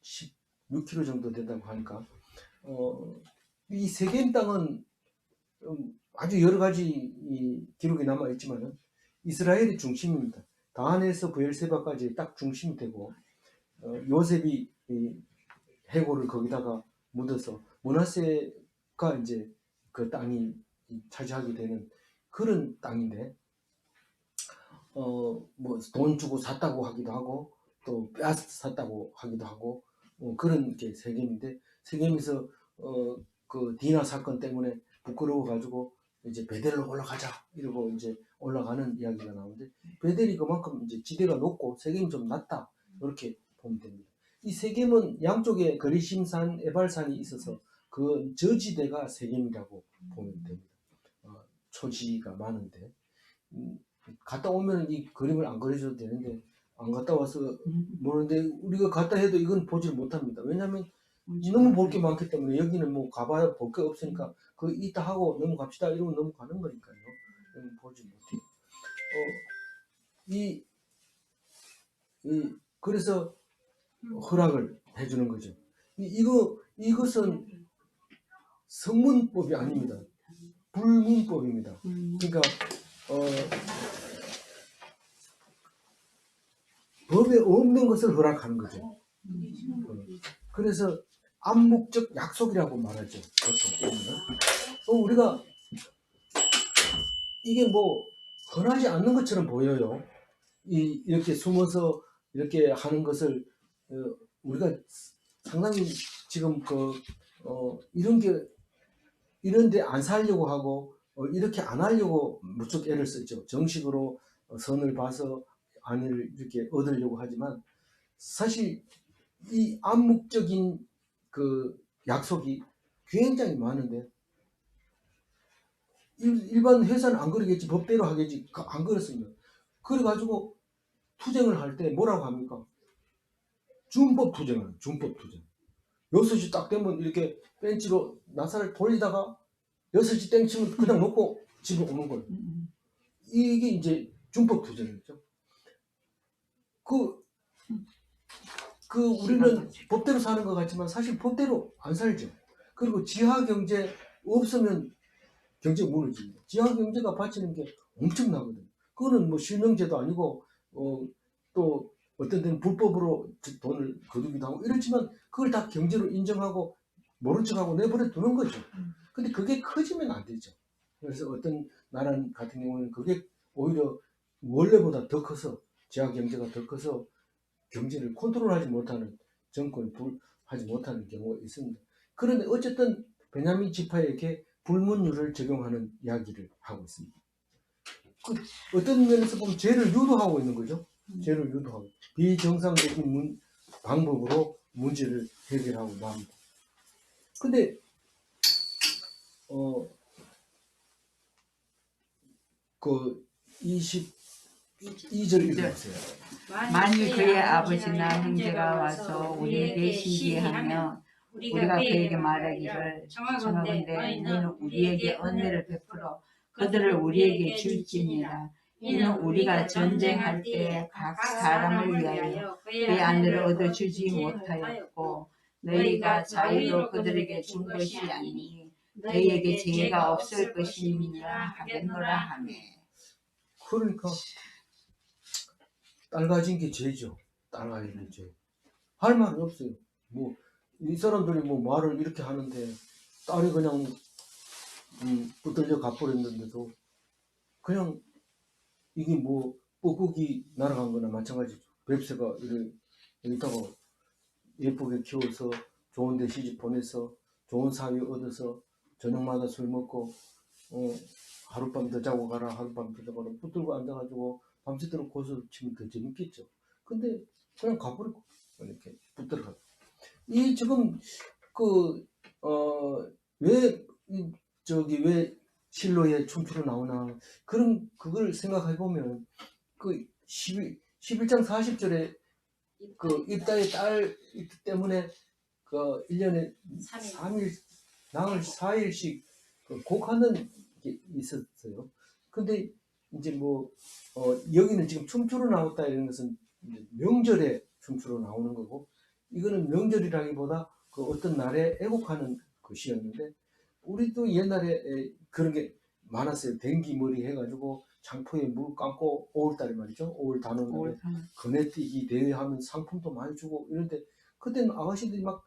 16km 정도 된다고 하니까 이 세겜 땅은 아주 여러 가지 기록이 남아 있지만은 이스라엘의 중심입니다. 다한에서 브엘세바까지 딱 중심이 되고 요셉이 해골을 거기다가 묻어서 므낫세가 이제 그 땅이 차지하게 되는 그런 땅인데 뭐 돈 주고 샀다고 하기도 하고 또 빼앗아 샀다고 하기도 하고 그런 게 세겜인데 세겜에서 그 디나 사건 때문에 부끄러워 가지고 이제 베델로 올라가자 이러고 이제 올라가는 이야기가 나오는데 베델이 그만큼 이제 지대가 높고 세겜이 좀 낮다 이렇게 보면 됩니다. 이 세겜은 양쪽에 거리심산, 에발산이 있어서 그 저지대가 세겜이라고 보면 됩니다. 초지가 많은데 갔다 오면 이 그림을 안 그려줘도 되는데 안 갔다 와서 모르는데 우리가 갔다 해도 이건 보지를 못합니다. 왜냐하면 너무 볼 게 많기 때문에 여기는 뭐 가봐야 볼 게 없으니까 그 이따 하고 넘어갑시다 이러면 넘어가는 거니까요. 보지 못해요. 이 그래서 허락을 해주는 거죠. 이것은 성문법이 아닙니다. 불문법입니다. 그러니까 법에 없는 것을 허락하는 거죠. 그래서 암묵적 약속이라고 말하죠. 보통 우리가 이게 뭐 흔하지 않는 것처럼 보여요. 이렇게 숨어서 이렇게 하는 것을 우리가 상당히 지금 이런 게 이런데 안 살려고 하고 이렇게 안 하려고 무척 애를 쓰죠. 정식으로 선을 봐서 안을 이렇게 얻으려고 하지만 사실 이 암묵적인 그 약속이 굉장히 많은데 일반 회사는 안 그러겠지. 법대로 하겠지. 안 그렇습니다. 그래가지고 투쟁을 할 때 뭐라고 합니까? 준법 투쟁을 해요. 준법 투쟁. 6시 딱 되면 이렇게 벤치로 나사를 돌리다가 6시 땡치면 그냥 놓고 집에 오는 거예요. 이게 이제 준법 투쟁이죠. 우리는 법대로 사는 것 같지만 사실 법대로 안 살죠. 그리고 지하 경제 없으면 경제 무너집니다. 지하 경제가 바치는 게 엄청나거든요. 그거는 뭐 실명제도 아니고 또 어떤 데는 불법으로 돈을 거두기도 하고 이렇지만 그걸 다 경제로 인정하고 모른 척하고 내버려 두는 거죠. 근데 그게 커지면 안 되죠. 그래서 어떤 나라 같은 경우는 그게 오히려 원래보다 더 커서 지하 경제가 더 커서 경제를 컨트롤하지 못하는 정권을 하지 못하는 경우가 있습니다. 그런데 어쨌든 베냐민 지파에게 불문율을 적용하는 이야기를 하고 있습니다. 어떤 면에서 보면 죄를 유도하고 있는 거죠. 죄를 유도하고 비정상적인 방법으로 문제를 해결하고 맙니다. 근데 그 22절 읽어보세요. 만일 그의 아버지나 형제가 와서 우리에게 시기하며 우리가 그에게 말하기를 청하건대 너희는 우리에게 은혜를 베풀어 그들을 우리에게 줄지니라. 이는 우리가 전쟁할 때 각 사람을 위하여 그의 아내를 얻어주지 못하였고 너희가 자유로 그들에게 준 것이 아니니 너희에게 죄가 없을 것임이니라 하겠노라 하며. 그러니까 딸 가진 게 죄죠. 딸 가진 게 죄. 할 말은 없어요. 뭐 이 사람들이 뭐 말을 이렇게 하는데 딸이 그냥 붙들려 가버렸는데도 그냥 이게 뭐 뻐꾸기 날아간 거나 마찬가지죠. 뱁새가 여기다가 예쁘게 키워서 좋은 데 시집 보내서 좋은 사위 얻어서 저녁마다 술 먹고 하룻밤 더 자고 가라 하룻밤 더 자고 가라 붙들고 앉아가지고 밤새도록 고소를 치면 더 재밌겠죠. 근데 그냥 가버리고 이렇게 붙들어가. 이 지금 왜 실로의 춤추러 나오나 그걸 생각해 보면 그 11장 40절에 그 입다의 딸 때문에 그 1년에 3일 나흘 4일씩 곡하는 게 있었어요. 근데 이제 뭐 여기는 지금 춤추러 나왔다 이런 것은 명절에 춤추러 나오는 거고 이거는 명절이라기보다 그 어떤 날에 애곡하는 것이었는데 우리도 옛날에 그런 게 많았어요. 댕기머리 해가지고 장포에 물 감고 5월달에 말이죠. 5월 단오날에 거네뛰기 대회하면 상품도 많이 주고 이런데 그때는 아가씨들이 막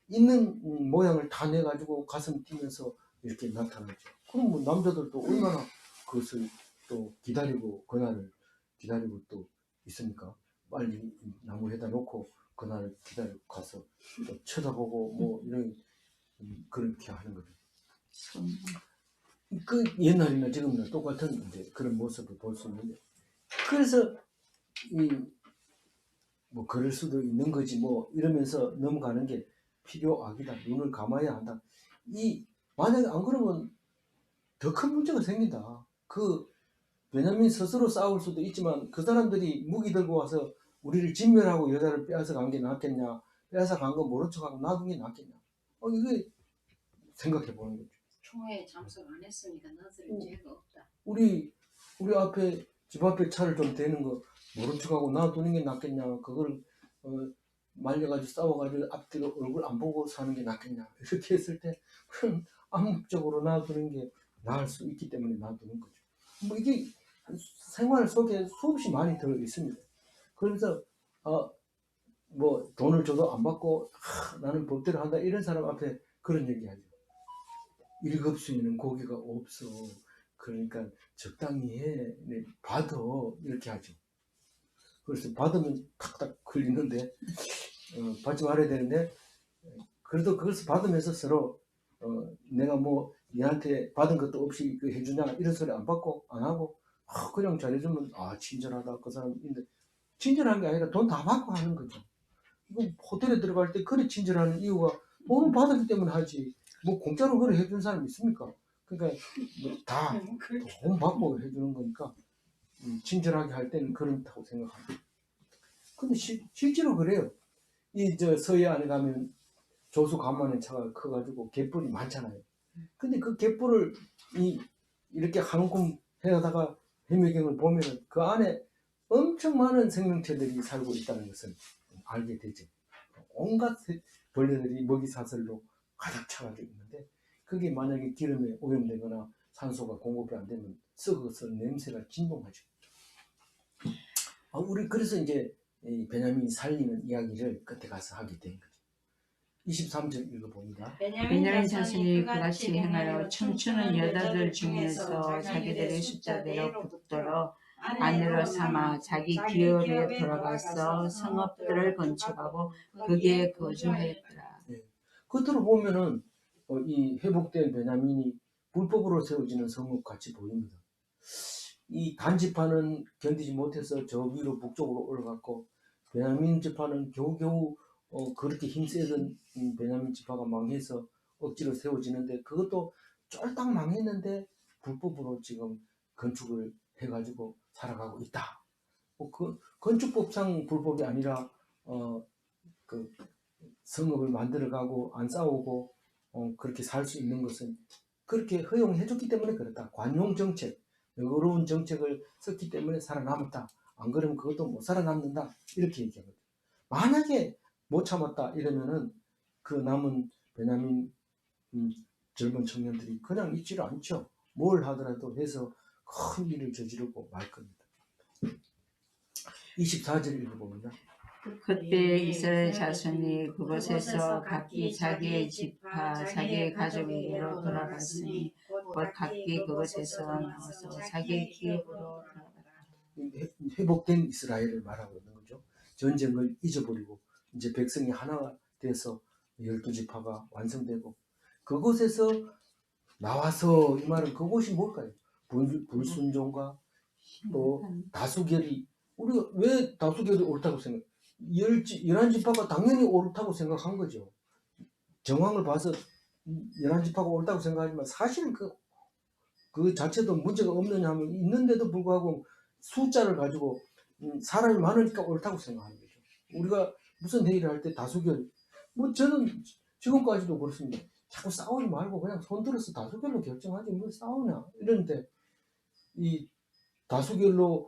있는 모양을 다 내가지고 가슴 뛰면서 이렇게 나타나죠. 그럼 뭐 남자들도 얼마나 그것을 또 기다리고 그날을 기다리고 또 있습니까? 빨리 나무 해다 놓고 그날을 기다리고 가서 또 쳐다보고 뭐 이런 그렇게 하는 거죠. 그 옛날이나 지금이나 똑같은 이제 그런 모습을 볼 수 있는데 그래서 뭐 그럴 수도 있는 거지 뭐 이러면서 넘어가는 게 필요악이다. 눈을 감아야 한다. 만약에 안 그러면 더 큰 문제가 생긴다. 베냐민 스스로 싸울 수도 있지만 그 사람들이 무기 들고 와서 우리를 진멸하고 여자를 빼앗아 간 게 낫겠냐, 빼앗아 간 거 모른 척하고 놔둔 게 낫겠냐. 이게 생각해 보는 거죠. 총회에 참석 안 했으니까 너들은 죄가 없다. 우리 앞에 집 앞에 차를 좀 대는 거 모른 척하고 놔두는 게 낫겠냐. 그걸 말려가지고 싸워가지고 앞뒤로 얼굴 안 보고 사는 게 낫겠냐. 이렇게 했을 때 그럼 암묵적으로 놔두는 게 나을 수 있기 때문에 놔두는 거죠. 뭐 이게 생활 속에 수없이 많이 들어 있습니다. 그래서 뭐 돈을 줘도 안 받고 나는 법대로 한다 이런 사람 앞에 그런 얘기하죠. 일급수에는 고기가 없어. 그러니까 적당히 해. 네, 받아. 이렇게 하죠. 그래서 받으면 탁탁 걸리는데 받지 말아야 되는데 그래도 그것을 받으면서 서로 내가 뭐 니한테 받은 것도 없이 해주냐 이런 소리 안 받고 안 하고 그냥 잘해주면 친절하다 그 사람인데 친절한 게 아니라 돈 다 받고 하는 거죠. 이거 호텔에 들어갈 때 그래 친절하는 이유가 돈을 받았기 때문에 하지 뭐 공짜로 그래 해준 사람 있습니까? 그러니까 뭐 다 돈 받고 해주는 거니까 친절하게 할 때는 그렇다고 생각합니다. 근데 실제로 그래요. 서해안에 가면 조수 간만에 차가 커가지고 갯벌이 많잖아요. 근데 그 갯벌을 이렇게 한 움큼 해다가 해묘경을 보면은 그 안에 엄청 많은 생명체들이 살고 있다는 것을 알게 되죠. 온갖 벌레들이 먹이 사슬로 가득 차가지고 있는데 그게 만약에 기름에 오염되거나 산소가 공급이 안 되면 썩어서 냄새가 진동하죠. 우리 그래서 이제 베냐민이 살리는 이야기를 끝에 가서 하게 된 거죠. 23절 읽어봅니다. 베냐민 자손이 그같이 행하여 춤추는 여자들 중에서 자기들의 숫자대로 붙들어 아내로 삼아 자기 기업에 돌아가서 성읍들을 건축하고 거기에 거주하였더라. 겉으로 보면은 이 회복된 베냐민이 불법으로 세워지는 성읍 같이 보입니다. 이 단 지파는 견디지 못해서 저 위로 북쪽으로 올라갔고 베냐민 지파는 겨우겨우 그렇게 힘세던 베냐민 지파가 망해서 억지로 세워지는데 그것도 쫄딱 망했는데 불법으로 지금 건축을 해가지고 살아가고 있다. 그 건축법상 불법이 아니라 그 성읍을 만들어가고 안 싸우고 그렇게 살 수 있는 것은 그렇게 허용해줬기 때문에 그렇다. 관용 정책, 너그러운 정책을 썼기 때문에 살아남았다. 안 그러면 그것도 못 살아남는다. 이렇게 얘기하거든요. 만약에 못 참았다 이러면은 그 남은 베냐민 젊은 청년들이 그냥 있지를 않죠. 뭘 하더라도 해서 큰 일을 저지르고 말 겁니다. 24절 읽어봅니다. 그때 이스라엘 자손이 그곳에서 각기 자기의 집과 자기의 가족에게로 돌아갔으니 곧 각기 그곳에서 나와서 자기의 기업으로 돌아가라. 회복된 이스라엘을 말하고 있는 거죠. 전쟁을 잊어버리고 이제 백성이 하나가 돼서 12지파가 완성되고 그곳에서 나와서 이 말은 그곳이 뭘까요? 불순종과 또 다수결이 우리가 왜 다수결이 옳다고 생각? 11지파가 당연히 옳다고 생각한 거죠. 정황을 봐서 11지파가 옳다고 생각하지만 사실은 그 자체도 문제가 없느냐 하면 있는데도 불구하고 숫자를 가지고 사람이 많으니까 옳다고 생각하는 거죠. 우리가 무슨 회의를 할 때 다수결 뭐 저는 지금까지도 그렇습니다. 자꾸 싸우지 말고 그냥 손 들어서 다수결로 결정하지 뭐 싸우냐 이런데 이 다수결로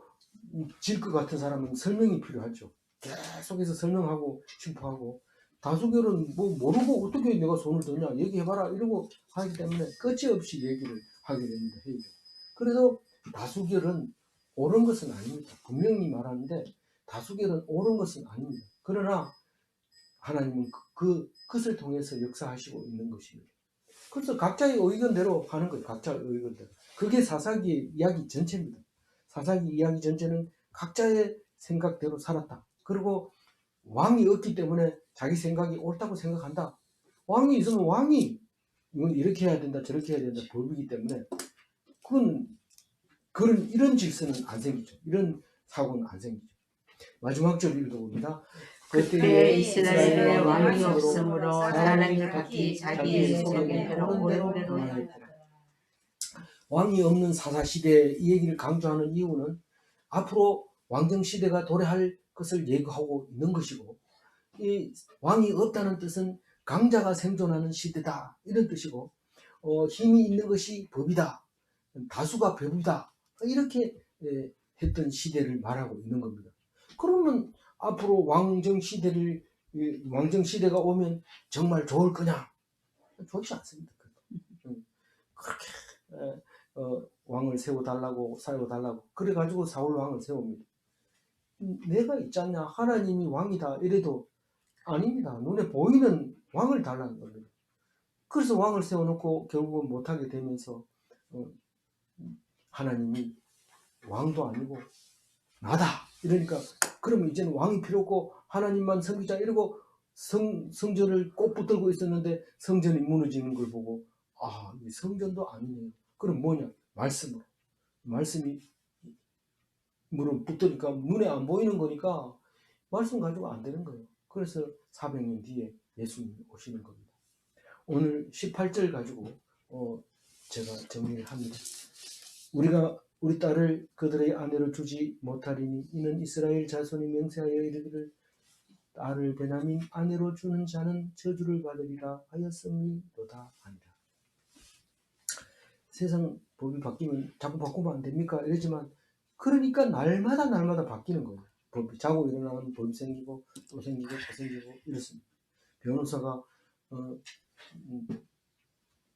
질 것 같은 사람은 설명이 필요하죠. 계속해서 설명하고 싶어하고 다수결은 뭐 모르고 어떻게 내가 손을 드냐 얘기해봐라 이러고 하기 때문에 끝이 없이 얘기를 하게 됩니다. 회의를. 그래서 다수결은 옳은 것은 아닙니다. 분명히 말하는데 다수결은 옳은 것은 아닙니다. 그러나 하나님은 그 것을 통해서 역사하시고 있는 것입니다. 그래서 각자의 의견대로 하는 거예요. 각자의 의견대로. 그게 사사기의 이야기 전체입니다. 사사기 이야기 전체는 각자의 생각대로 살았다. 그리고 왕이 없기 때문에 자기 생각이 옳다고 생각한다. 왕이 있으면 왕이 이건 이렇게 해야 된다 저렇게 해야 된다 법이기 때문에 그런 이런 질서는 안 생기죠. 이런 사고는 안 생기죠. 마지막 절 읽어봅니다. 그때 이스라엘에 왕이 없으므로 사람이 각기 자기의 소견대로 옳은 대로 행하였더라. 왕이 없는 사사시대 이 얘기를 강조하는 이유는 앞으로 왕정시대가 도래할 것을 예고하고 있는 것이고, 이 왕이 없다는 뜻은 강자가 생존하는 시대다 이런 뜻이고, 힘이 있는 것이 법이다, 다수가 법이다 이렇게 했던 시대를 말하고 있는 겁니다. 그러면 앞으로 왕정시대가 오면 정말 좋을 거냐? 좋지 않습니다. 그렇게 왕을 세워달라고 그래가지고 사울 왕을 세웁니다. 내가 있지 않냐, 하나님이 왕이다 이래도 아닙니다. 눈에 보이는 왕을 달라는 겁니다. 그래서 왕을 세워놓고 결국은 못하게 되면서 하나님이 왕도 아니고 나다 이러니까, 그러면 이제는 왕이 필요 없고 하나님만 섬기자 이러고 성전을 꼭 붙들고 있었는데 성전이 무너지는 걸 보고 이 성전도 아니네요. 그럼 뭐냐? 말씀이 물은 붙으니까 눈에 안 보이는 거니까 말씀 가지고 안 되는 거예요. 그래서 400년 뒤에 예수님이 오시는 겁니다. 오늘 18절 가지고 제가 정리를 합니다. 우리가 우리 딸을 그들의 아내로 주지 못하리니 이는 이스라엘 자손이 맹세하여 이르기를 딸을 베냐민 아내로 주는 자는 저주를 받으리라 하였음이로다 하니라. 세상 법이 바뀌면 자꾸 바꾸면 안 됩니까? 이러지만 그러니까 날마다 바뀌는 거예요. 법이 자고 일어나면 법이 생기고 또 생기고 또 생기고 이렇습니다. 변호사가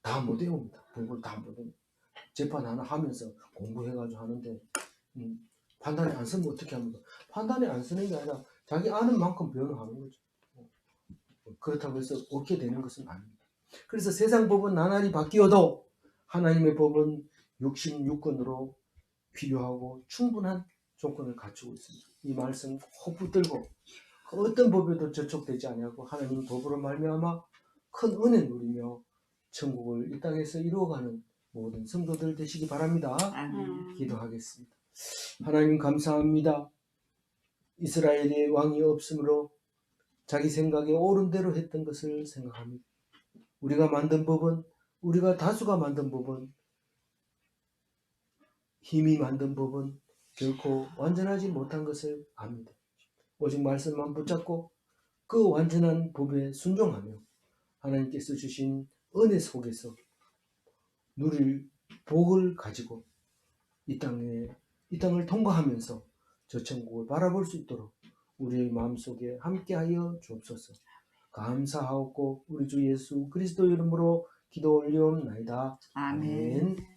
다 못 외웁니다. 법을 다 못 외웁니다. 재판 하나 하면서 공부해가지고 하는데 판단이 안 쓰면 어떻게 합니까? 판단이 안 쓰는 게 아니라 자기 아는 만큼 변호하는 거죠. 그렇다고 해서 옳게 되는 것은 아닙니다. 그래서 세상 법은 나날이 바뀌어도 하나님의 법은 66권으로 필요하고 충분한 조건을 갖추고 있습니다. 이 말씀 꼭 붙들고 어떤 법에도 저촉되지 아니하고 하나님 법으로 말미암아 큰 은혜 누리며 천국을 이 땅에서 이루어가는 모든 성도들 되시기 바랍니다. 아멘. 기도하겠습니다. 하나님 감사합니다. 이스라엘의 왕이 없으므로 자기 생각에 옳은 대로 했던 것을 생각합니다. 우리가 다수가 만든 법은, 힘이 만든 법은 결코 완전하지 못한 것을 압니다. 오직 말씀만 붙잡고 그 완전한 법에 순종하며 하나님께서 주신 은혜 속에서 누릴 복을 가지고 이 땅을 통과하면서 저 천국을 바라볼 수 있도록 우리의 마음속에 함께하여 주옵소서. 감사하옵고 우리 주 예수 그리스도 이름으로 기도 올리옵나이다. 아멘.